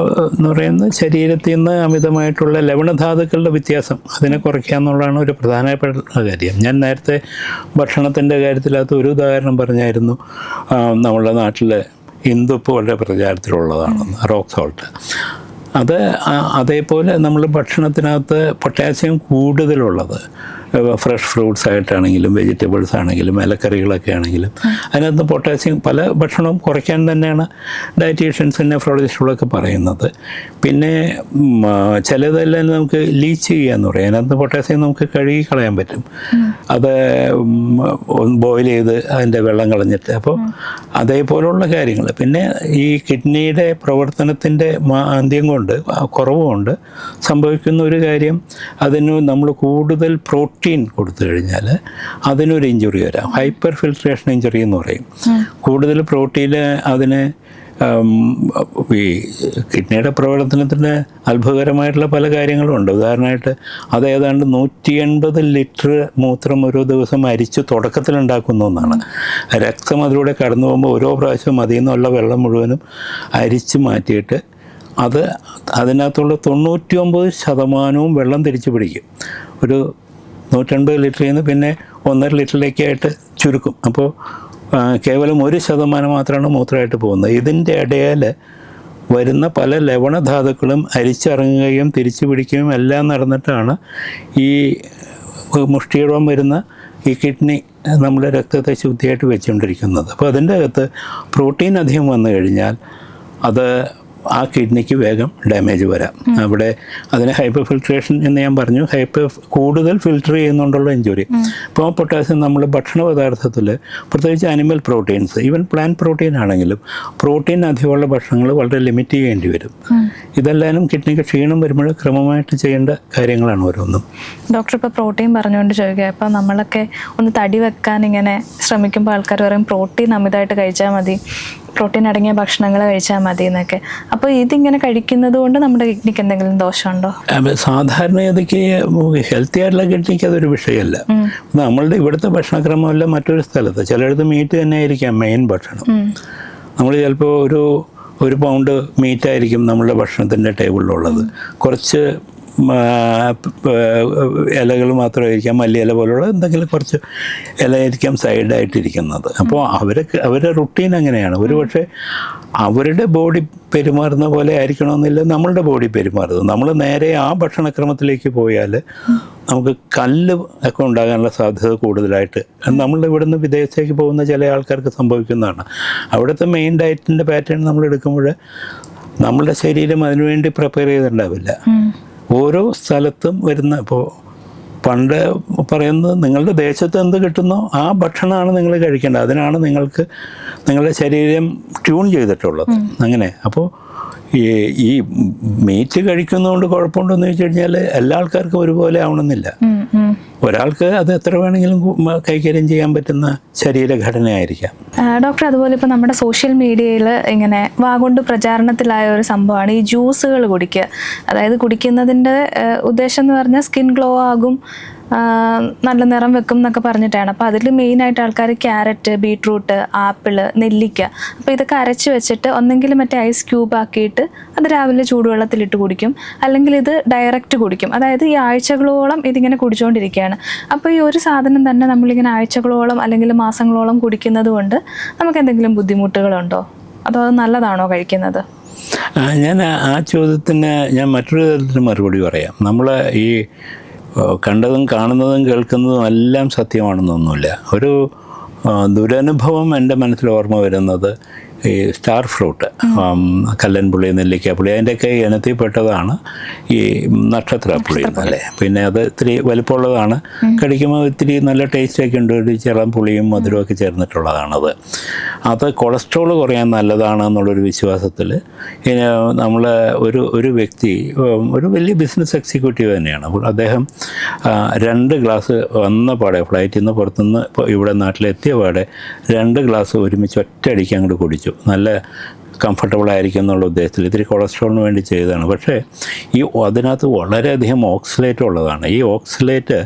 എന്ന് പറയുന്നത് ശരീരത്തിൽ നിന്ന് അമിതമായിട്ടുള്ള ലവണധാതുക്കളുടെ വ്യത്യാസം അതിനെ കുറയ്ക്കുക എന്നുള്ളതാണ് ഒരു പ്രധാനപ്പെട്ട കാര്യം. ഞാൻ നേരത്തെ ഭക്ഷണത്തിൻ്റെ കാര്യത്തിലകത്ത് ഒരു ഉദാഹരണം പറഞ്ഞായിരുന്നു. നമ്മളുടെ നാട്ടിൽ ഇന്ദുപ്പ് വളരെ പ്രചാരത്തിലുള്ളതാണെന്ന്, റോക്ക് സോൾട്ട്. അതേപോലെ നമ്മൾ ഭക്ഷണത്തിനകത്ത് പൊട്ടാസ്യം കൂടുതലുള്ളത്, ഫ്രഷ് ഫ്രൂട്ട്സ് ആയിട്ടാണെങ്കിലും വെജിറ്റബിൾസ് ആണെങ്കിലും ഇലക്കറികളൊക്കെ ആണെങ്കിലും അതിനകത്ത് പൊട്ടാസ്യം പല ഭക്ഷണവും കുറയ്ക്കാൻ തന്നെയാണ് ഡയറ്റീഷ്യൻസ് നെഫ്രോളജിസ്റ്റുകളൊക്കെ പറയുന്നത്. പിന്നെ ചിലതെല്ലാം നമുക്ക് ലീച്ച് ചെയ്യാന്ന് പറയും. അതിനകത്ത് പൊട്ടാസ്യം നമുക്ക് കഴുകി കളയാൻ പറ്റും. അത് ബോയിൽ ചെയ്ത് അതിൻ്റെ വെള്ളം കളഞ്ഞിട്ട്. അപ്പോൾ അതേപോലുള്ള കാര്യങ്ങൾ. പിന്നെ ഈ കിഡ്നിയുടെ പ്രവർത്തനത്തിൻ്റെ മാന്ദ്യം കൊണ്ട്, കുറവുകൊണ്ട് സംഭവിക്കുന്ന ഒരു കാര്യം, അതിന് നമ്മൾ കൂടുതൽ പ്രോട്ടീൻ കൊടുത്തു കഴിഞ്ഞാൽ അതിനൊരു ഇഞ്ചുറി വരാം. ഹൈപ്പർ ഫിൽട്രേഷൻ ഇഞ്ചുറി എന്ന് പറയും. കൂടുതൽ പ്രോട്ടീൻ അതിന് ഈ കിഡ്നിയുടെ പ്രവർത്തനത്തിന് അത്ഭുതകരമായിട്ടുള്ള പല കാര്യങ്ങളുണ്ട്. ഉദാഹരണമായിട്ട് അത് ഏതാണ്ട് 180 ലിറ്റർ മൂത്രം ഓരോ ദിവസം അരിച്ച് തുടക്കത്തിലുണ്ടാക്കുന്ന ഒന്നാണ്. രക്തം അതിലൂടെ കടന്നു പോകുമ്പോൾ ഓരോ പ്രാവശ്യം അതിൽ നിന്നുള്ള വെള്ളം മുഴുവനും അരിച്ച് മാറ്റിയിട്ട് അത് അതിനകത്തുള്ള 99% വെള്ളം തിരിച്ചു പിടിക്കും. ഒരു 180 ലിറ്ററിൽ നിന്ന് പിന്നെ 1.5 ലിറ്ററിലേക്കായിട്ട് ചുരുക്കും. അപ്പോൾ കേവലം 1% മാത്രമാണ് മൂത്രമായിട്ട് പോകുന്നത്. ഇതിൻ്റെ ഇടയിൽ വരുന്ന പല ലവണധാതുക്കളും അരിച്ചിറങ്ങുകയും തിരിച്ചു പിടിക്കുകയും എല്ലാം നടന്നിട്ടാണ് ഈ മുഷ്ടിയോളം വരുന്ന ഈ കിഡ്നി നമ്മുടെ രക്തത്തെ ശുദ്ധിയായിട്ട് വെച്ചുകൊണ്ടിരിക്കുന്നത്. അപ്പോൾ അതിൻ്റെ അകത്ത് പ്രോട്ടീൻ അധികം വന്നു കഴിഞ്ഞാൽ അത് ആ കിഡ്നിക്ക് വേഗം ഡാമേജ് വരാം. അവിടെ അതിന് ഹൈപ്പർ ഫിൽട്രേഷൻ എന്ന് ഞാൻ പറഞ്ഞു. കൂടുതൽ ഫിൽട്ടർ ചെയ്യുന്നുണ്ടുള്ള ഇഞ്ചുറി. ഇപ്പോൾ പൊട്ടാസ്യം നമ്മൾ ഭക്ഷണ പദാർത്ഥത്തിൽ പ്രത്യേകിച്ച് animal proteins, even plant protein ആണെങ്കിലും പ്രോട്ടീൻ അധികമുള്ള ഭക്ഷണങ്ങൾ വളരെ ലിമിറ്റ് ചെയ്യേണ്ടി വരും. ഇതെല്ലാനും കിഡ്നിക്ക് ക്ഷീണം വരുമ്പോൾ ക്രമമായിട്ട് ചെയ്യേണ്ട കാര്യങ്ങളാണ് ഓരോന്നും. ഡോക്ടർ ഇപ്പോൾ പ്രോട്ടീൻ പറഞ്ഞുകൊണ്ട് ചോദിക്കുക, ഇപ്പോൾ നമ്മളൊക്കെ ഒന്ന് തടി വെക്കാൻ ഇങ്ങനെ ശ്രമിക്കുമ്പോൾ ആൾക്കാർ പറയും പ്രോട്ടീൻ അമിതമായിട്ട് കഴിച്ചാൽ മതി, പ്രോട്ടീൻ അടങ്ങിയ ഭക്ഷണങ്ങൾ കഴിച്ചാൽ മതി എന്നൊക്കെ. അപ്പോൾ ഇതിങ്ങനെ കഴിക്കുന്നത് കൊണ്ട് നമ്മുടെ കിഡ്നിക്ക് എന്തെങ്കിലും ദോഷമുണ്ടോ? സാധാരണഗതിക്ക് ഹെൽത്തി ആയിട്ടുള്ള കിഡ്നിക്ക് അതൊരു വിഷയമല്ല. നമ്മളുടെ ഇവിടുത്തെ ഭക്ഷണക്രമമല്ല മറ്റൊരു സ്ഥലത്ത്. ചിലയിടത്ത് മീറ്റ് തന്നെ ആയിരിക്കാം മെയിൻ ഭക്ഷണം. നമ്മൾ ചിലപ്പോൾ ഒരു പൗണ്ട് മീറ്റായിരിക്കും നമ്മളുടെ ഭക്ഷണത്തിൻ്റെ ടേബിളിലുള്ളത്. കുറച്ച് ഇലകൾ മാത്രമായിരിക്കാം, മല്ലിയില പോലുള്ള എന്തെങ്കിലും കുറച്ച് ഇലയായിരിക്കാം സൈഡായിട്ടിരിക്കുന്നത്. അപ്പോൾ അവരുടെ റുട്ടീൻ അങ്ങനെയാണ്. ഒരു പക്ഷേ അവരുടെ ബോഡി പെരുമാറുന്ന പോലെ ആയിരിക്കണമെന്നില്ല നമ്മളുടെ ബോഡി പെരുമാറുന്നത്. നമ്മൾ നേരെ ആ ഭക്ഷണക്രമത്തിലേക്ക് പോയാൽ നമുക്ക് കല്ല് ഒക്കെ ഉണ്ടാകാനുള്ള സാധ്യത കൂടുതലായിട്ട് നമ്മളുടെ ഇവിടുന്ന് വിദേശത്തേക്ക് പോകുന്ന ചില ആൾക്കാർക്ക് സംഭവിക്കുന്നതാണ്. അവിടുത്തെ മെയിൻ ഡയറ്റിൻ്റെ പാറ്റേൺ നമ്മൾ എടുക്കുമ്പോൾ നമ്മളുടെ ശരീരം അതിനുവേണ്ടി പ്രിപ്പയർ ചെയ്തിട്ടുണ്ടാവില്ല. ഓരോ സ്ഥലത്തും വരുന്ന, ഇപ്പോൾ പണ്ട് പറയുന്നത് നിങ്ങളുടെ ദേശത്ത് എന്ത് കിട്ടുന്നോ ആ ഭക്ഷണമാണ് നിങ്ങൾ കഴിക്കേണ്ടത്, അതിനാണ് നിങ്ങളുടെ ശരീരം ട്യൂൺ ചെയ്തിട്ടുള്ളത്. അങ്ങനെ അപ്പോൾ ഈ മീറ്റ് കഴിക്കുന്നതുകൊണ്ട് കുഴപ്പമുണ്ടെന്ന് വെച്ച് കഴിഞ്ഞാൽ എല്ലാ ആൾക്കാർക്കും ഒരുപോലെ ആവണമെന്നില്ല. ഒരാൾക്ക് അത് എത്ര വേണമെങ്കിലും കൈകാര്യം ചെയ്യാൻ പറ്റുന്ന ശരീരഘടനയായിരിക്കാം. ഡോക്ടർ, അതുപോലെ ഇപ്പോൾ നമ്മുടെ സോഷ്യൽ മീഡിയയിൽ ഇങ്ങനെ വാഗൊണ്ട് പ്രചാരണത്തിലായ ഒരു സംഭവമാണ് ഈ ജ്യൂസുകൾ കുടിക്കുക. അതായത് കുടിക്കുന്നതിൻ്റെ ഉദ്ദേശം എന്ന് പറഞ്ഞാൽ സ്കിൻ ഗ്ലോ ആകും, നല്ല നിറം വെക്കും എന്നൊക്കെ പറഞ്ഞിട്ടാണ്. അപ്പോൾ അതിൽ മെയിനായിട്ട് ആൾക്കാർ ക്യാരറ്റ്, ബീട്രൂട്ട്, ആപ്പിള്, നെല്ലിക്ക, അപ്പോൾ ഇതൊക്കെ അരച്ച് വെച്ചിട്ട് ഒന്നെങ്കിൽ മറ്റേ ഐസ് ക്യൂബ് ആക്കിയിട്ട് അത് രാവിലെ ചൂടുവെള്ളത്തിലിട്ട് കുടിക്കും, അല്ലെങ്കിൽ ഇത് ഡയറക്റ്റ് കുടിക്കും. അതായത് ഈ ആഴ്ചകളോളം ഇതിങ്ങനെ കുടിച്ചുകൊണ്ടിരിക്കുകയാണ്. അപ്പോൾ ഈ ഒരു സാധനം തന്നെ നമ്മളിങ്ങനെ ആഴ്ചകളോളം അല്ലെങ്കിൽ മാസങ്ങളോളം കുടിക്കുന്നത് കൊണ്ട് നമുക്ക് എന്തെങ്കിലും ബുദ്ധിമുട്ടുകളുണ്ടോ, അതോ അത് നല്ലതാണോ കഴിക്കുന്നത്? ഞാൻ ആ ചോദ്യത്തിന് ഞാൻ മറ്റൊരു തരത്തിൽ മറുപടി പറയാം. നമ്മൾ ഈ കണ്ടതും കാണുന്നതും കേൾക്കുന്നതും എല്ലാം സത്യമാണെന്നൊന്നുമില്ല. ഒരു ദുരനുഭവം എൻ്റെ മനസ്സിൽ ഓർമ്മ വരുന്നത് ഈ സ്റ്റാർ ഫ്രൂട്ട്, കല്ലൻപുളി, നെല്ലിക്കാപ്പുളി, അതിൻ്റെയൊക്കെ ഇനത്തിൽപ്പെട്ടതാണ് ഈ നക്ഷത്രപ്പുളി എന്നല്ലേ. പിന്നെ അത് ഇത്തിരി വലിപ്പമുള്ളതാണ്, കടിക്കുമ്പോൾ ഇത്തിരി നല്ല ടേസ്റ്റൊക്കെ ഉണ്ട്, ഒരു ചെറും പുളിയും മധുരമൊക്കെ ചേർന്നിട്ടുള്ളതാണത്. അത് കൊളസ്ട്രോൾ കുറയാൻ നല്ലതാണ് എന്നുള്ളൊരു വിശ്വാസത്തിൽ നമ്മൾ ഒരു വ്യക്തി, ഒരു വലിയ ബിസിനസ് എക്സിക്യൂട്ടീവ് തന്നെയാണ്. അപ്പോൾ അദ്ദേഹം 2 ഗ്ലാസ് വന്ന പാടെ, ഫ്ലൈറ്റിൽ നിന്ന് പുറത്തുനിന്ന് ഇവിടെ നാട്ടിലെത്തിയ പാടെ 2 ഗ്ലാസ് ഒരുമിച്ച് ഒറ്റയടിക്ക് അങ്ങോട്ട് കുടിച്ചു. നല്ല കംഫർട്ടബിൾ ആയിരിക്കും എന്നുള്ള ഉദ്ദേശത്തിൽ, ഇത്തിരി കൊളസ്ട്രോളിന് വേണ്ടി ചെയ്തതാണ്. പക്ഷേ അതിനകത്ത് വളരെയധികം ഓക്സലേറ്റ് ഉള്ളതാണ്. ഈ ഓക്സലേറ്റ്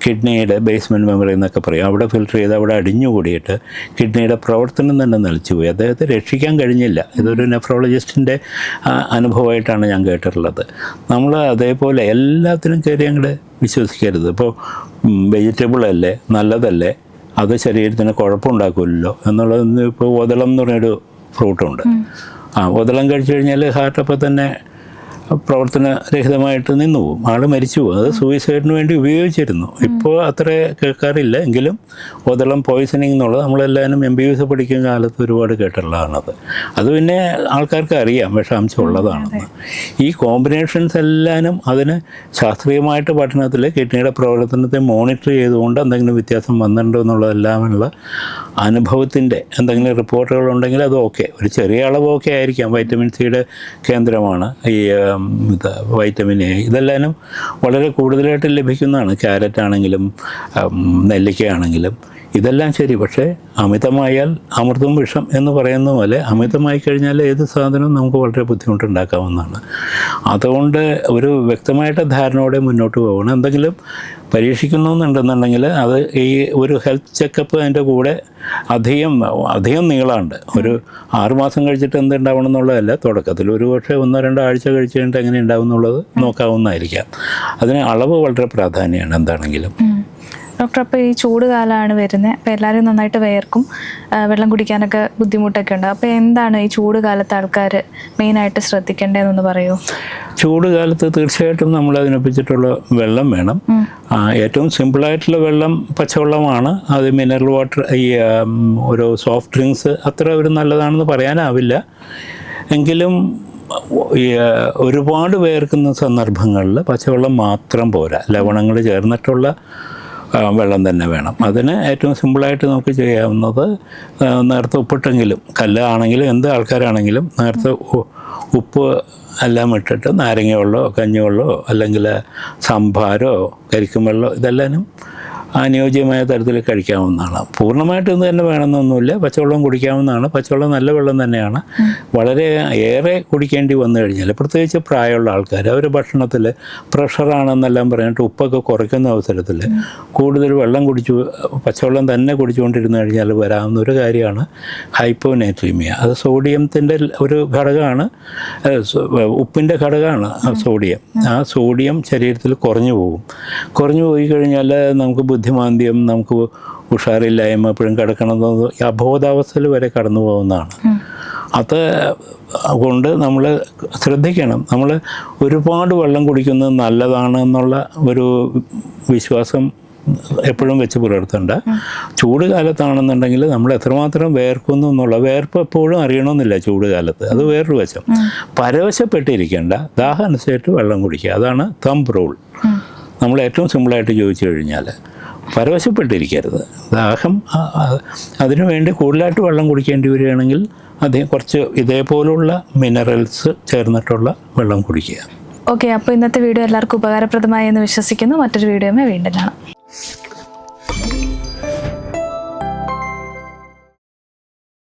കിഡ്നിയുടെ ബേസ്മെൻറ്റ് മെമ്മറി എന്നൊക്കെ പറയും, അവിടെ ഫിൽട്ടർ ചെയ്ത് അവിടെ അടിഞ്ഞുകൂടിയിട്ട് കിഡ്നിയുടെ പ്രവർത്തനം തന്നെ നിലച്ചുപോയി. അദ്ദേഹത്തെ രക്ഷിക്കാൻ കഴിഞ്ഞില്ല. ഇതൊരു നെഫ്രോളജിസ്റ്റിൻ്റെ അനുഭവമായിട്ടാണ് ഞാൻ കേട്ടിട്ടുള്ളത്. നമ്മൾ അതേപോലെ എല്ലാത്തിനും കയറി അങ്ങോട്ട് വിശ്വസിക്കരുത്. ഇപ്പോൾ വെജിറ്റബിൾ അല്ലേ, നല്ലതല്ലേ, അത് ശരീരത്തിന് കുഴപ്പമുണ്ടാക്കില്ലല്ലോ എന്നുള്ളത്. ഇപ്പോൾ ഒതളം എന്ന് പറഞ്ഞൊരു ഫ്രൂട്ടുണ്ട്. ഒതളം കഴിച്ചു കഴിഞ്ഞാൽ ഹാർട്ട് അപ്പം തന്നെ പ്രവർത്തനരഹിതമായിട്ട് നിന്നു പോകും, ആൾ മരിച്ചു പോകും. അത് സൂയിസൈഡിന് വേണ്ടി ഉപയോഗിച്ചിരുന്നു. ഇപ്പോൾ അത്ര കേൾക്കാറില്ല, എങ്കിലും ഒതളം പോയിസണിങ് എന്നുള്ളത് നമ്മളെല്ലാവരും MBBS പഠിക്കുന്ന കാലത്ത് ഒരുപാട് കേട്ടിട്ടുള്ളതാണത്. അത് പിന്നെ ആൾക്കാർക്ക് അറിയാം വിഷാംശം ഉള്ളതാണെന്ന്. ഈ കോമ്പിനേഷൻസ് എല്ലാനും അതിന് ശാസ്ത്രീയമായിട്ട് പഠനത്തിൽ കിഡ്നിയുടെ പ്രവർത്തനത്തെ മോണിറ്റർ ചെയ്തുകൊണ്ട് എന്തെങ്കിലും വ്യത്യാസം വന്നിട്ടുണ്ടോ എന്നുള്ളതെല്ലാമുള്ള അനുഭവത്തിൻ്റെ എന്തെങ്കിലും റിപ്പോർട്ടുകളുണ്ടെങ്കിൽ അത് ഓക്കെ. ഒരു ചെറിയ അളവ് ഓക്കെ ആയിരിക്കാം. വൈറ്റമിൻ സിയുടെ കേന്ദ്രമാണ് ഈ വൈറ്റമിൻ എ, ഇതെല്ലാനും വളരെ കൂടുതലായിട്ട് ലഭിക്കുന്നതാണ്. ക്യാരറ്റ് ആണെങ്കിലും നെല്ലിക്ക ആണെങ്കിലും ഇതെല്ലാം ശരി, പക്ഷേ അമിതമായാൽ അമൃതും വിഷം എന്ന് പറയുന്ന പോലെ അമിതമായി കഴിഞ്ഞാൽ ഏത് സാധനവും നമുക്ക് വളരെ ബുദ്ധിമുട്ടുണ്ടാക്കാവുന്നതാണ്. അതുകൊണ്ട് ഒരു വ്യക്തമായിട്ട് ധാരണയോടെ മുന്നോട്ട് പോകണം. എന്തെങ്കിലും പരീക്ഷിക്കണമെന്നുണ്ടെന്നുണ്ടെങ്കിൽ അത് ഈ ഒരു ഹെൽത്ത് ചെക്കപ്പ് അതിൻ്റെ കൂടെ അധികം നീളമുണ്ട്. ഒരു 6 മാസം കഴിച്ചിട്ട് എന്തുണ്ടാവണം എന്നുള്ളതല്ല, തുടക്കത്തിൽ ഒരു പക്ഷേ 1-2 ആഴ്ച കഴിച്ച് കഴിഞ്ഞിട്ട് എങ്ങനെ ഉണ്ടാവും എന്നുള്ളത് നോക്കാവുന്നതായിരിക്കാം. അതിന് അളവ് വളരെ പ്രാധാന്യമാണ് എന്താണെങ്കിലും. ഡോക്ടർ, അപ്പോൾ ഈ ചൂട് കാലമാണ് വരുന്നത്, അപ്പോൾ എല്ലാവരും നന്നായിട്ട് വിയർക്കും, വെള്ളം കുടിക്കാനൊക്കെ ബുദ്ധിമുട്ടൊക്കെ ഉണ്ട്. അപ്പോൾ എന്താണ് ഈ ചൂട് കാലത്ത് ആൾക്കാർ മെയിനായിട്ട് ശ്രദ്ധിക്കേണ്ടതെന്നൊന്ന് പറയൂ? ചൂട് കാലത്ത് തീർച്ചയായിട്ടും നമ്മൾ അതിനൊപ്പിച്ചിട്ടുള്ള വെള്ളം വേണം. ഏറ്റവും സിമ്പിളായിട്ടുള്ള വെള്ളം പച്ചവെള്ളമാണ്. അത് മിനറൽ വാട്ടർ, ഈ ഒരു സോഫ്റ്റ് ഡ്രിങ്ക്സ് അത്ര ഒരു നല്ലതാണെന്ന് പറയാനാവില്ല. എങ്കിലും ഒരുപാട് വേർക്കുന്ന സന്ദർഭങ്ങളിൽ പച്ചവെള്ളം മാത്രം പോരാ, ലവണങ്ങൾ ചേർന്നിട്ടുള്ള വെള്ളം തന്നെ വേണം. അതിന് ഏറ്റവും സിമ്പിളായിട്ട് നമുക്ക് ചെയ്യാവുന്നത്, നേരത്തെ ഉപ്പിട്ടെങ്കിലും കല്ലാണെങ്കിലും എന്ത് ആൾക്കാരാണെങ്കിലും നേരത്തെ ഉപ്പ് എല്ലാം ഇട്ടിട്ട് നാരങ്ങ വെള്ളമോ കഞ്ഞിവെള്ളമോ അല്ലെങ്കിൽ സംഭാരോ കരിക്കും വെള്ളമോ ഇതെല്ലാനും അനുയോജ്യമായ തരത്തിൽ കഴിക്കാവുന്നതാണ്. പൂർണ്ണമായിട്ട് ഇത് തന്നെ വേണമെന്നൊന്നുമില്ല, പച്ചവെള്ളം കുടിക്കാവുന്നതാണ്. പച്ചവെള്ളം നല്ല വെള്ളം തന്നെയാണ്. വളരെ ഏറെ കുടിക്കേണ്ടി വന്നു കഴിഞ്ഞാൽ, പ്രത്യേകിച്ച് പ്രായമുള്ള ആൾക്കാർ, അവർ ഭക്ഷണത്തിൽ പ്രഷറാണെന്നെല്ലാം പറഞ്ഞിട്ട് ഉപ്പൊക്കെ കുറയ്ക്കുന്ന അവസരത്തിൽ കൂടുതൽ വെള്ളം പച്ചവെള്ളം തന്നെ കുടിച്ചുകൊണ്ടിരുന്നു കഴിഞ്ഞാൽ വരാവുന്ന ഒരു കാര്യമാണ് ഹൈപ്പോനൈട്രീമിയ. അത് സോഡിയത്തിൻ്റെ ഒരു ഘടകമാണ്, ഉപ്പിൻ്റെ ഘടകമാണ് സോഡിയം. ആ സോഡിയം ശരീരത്തിൽ കുറഞ്ഞു പോയി കഴിഞ്ഞാൽ നമുക്ക് ബുദ്ധിമാന്ദ്യം, നമുക്ക് ഉഷാറില്ലായ്മ, എപ്പോഴും കിടക്കണമെന്ന് അബോധാവസ്ഥയിൽ വരെ കടന്നു പോകുന്നതാണ്. അത് കൊണ്ട് നമ്മൾ ശ്രദ്ധിക്കണം. നമ്മൾ ഒരുപാട് വെള്ളം കുടിക്കുന്നത് നല്ലതാണ് എന്നുള്ള ഒരു വിശ്വാസം എപ്പോഴും വെച്ച് പുലർത്തേണ്ട. ചൂട് കാലത്താണെന്നുണ്ടെങ്കിൽ നമ്മൾ എത്രമാത്രം വേർക്കുന്നു എന്നുള്ള വേർപ്പ് എപ്പോഴും അറിയണമെന്നില്ല ചൂട് കാലത്ത്. അത് വേറൊരു വശം. പരവശപ്പെട്ടിരിക്കേണ്ട, ദാഹം അനുസരിച്ച് വെള്ളം കുടിക്കുക. അതാണ് തമ്പ് റൂൾ. നമ്മൾ ഏറ്റവും സിമ്പിളായിട്ട് ചോദിച്ചു കഴിഞ്ഞാൽ പരവശപ്പെട്ടിരിക്കരുത്. ദാഹം അതിനുവേണ്ടി കൂടുതലായിട്ട് വെള്ളം കുടിക്കേണ്ടി വരികയാണെങ്കിൽ അധികം കുറച്ച് ഇതേപോലുള്ള മിനറൽസ് ചേർന്നിട്ടുള്ള വെള്ളം കുടിക്കുക. ഓക്കെ, അപ്പോൾ ഇന്നത്തെ വീഡിയോ എല്ലാവർക്കും ഉപകാരപ്രദമായി എന്ന് വിശ്വസിക്കുന്നു. മറ്റൊരു വീഡിയോയുമായി വീണ്ടും കാണാം.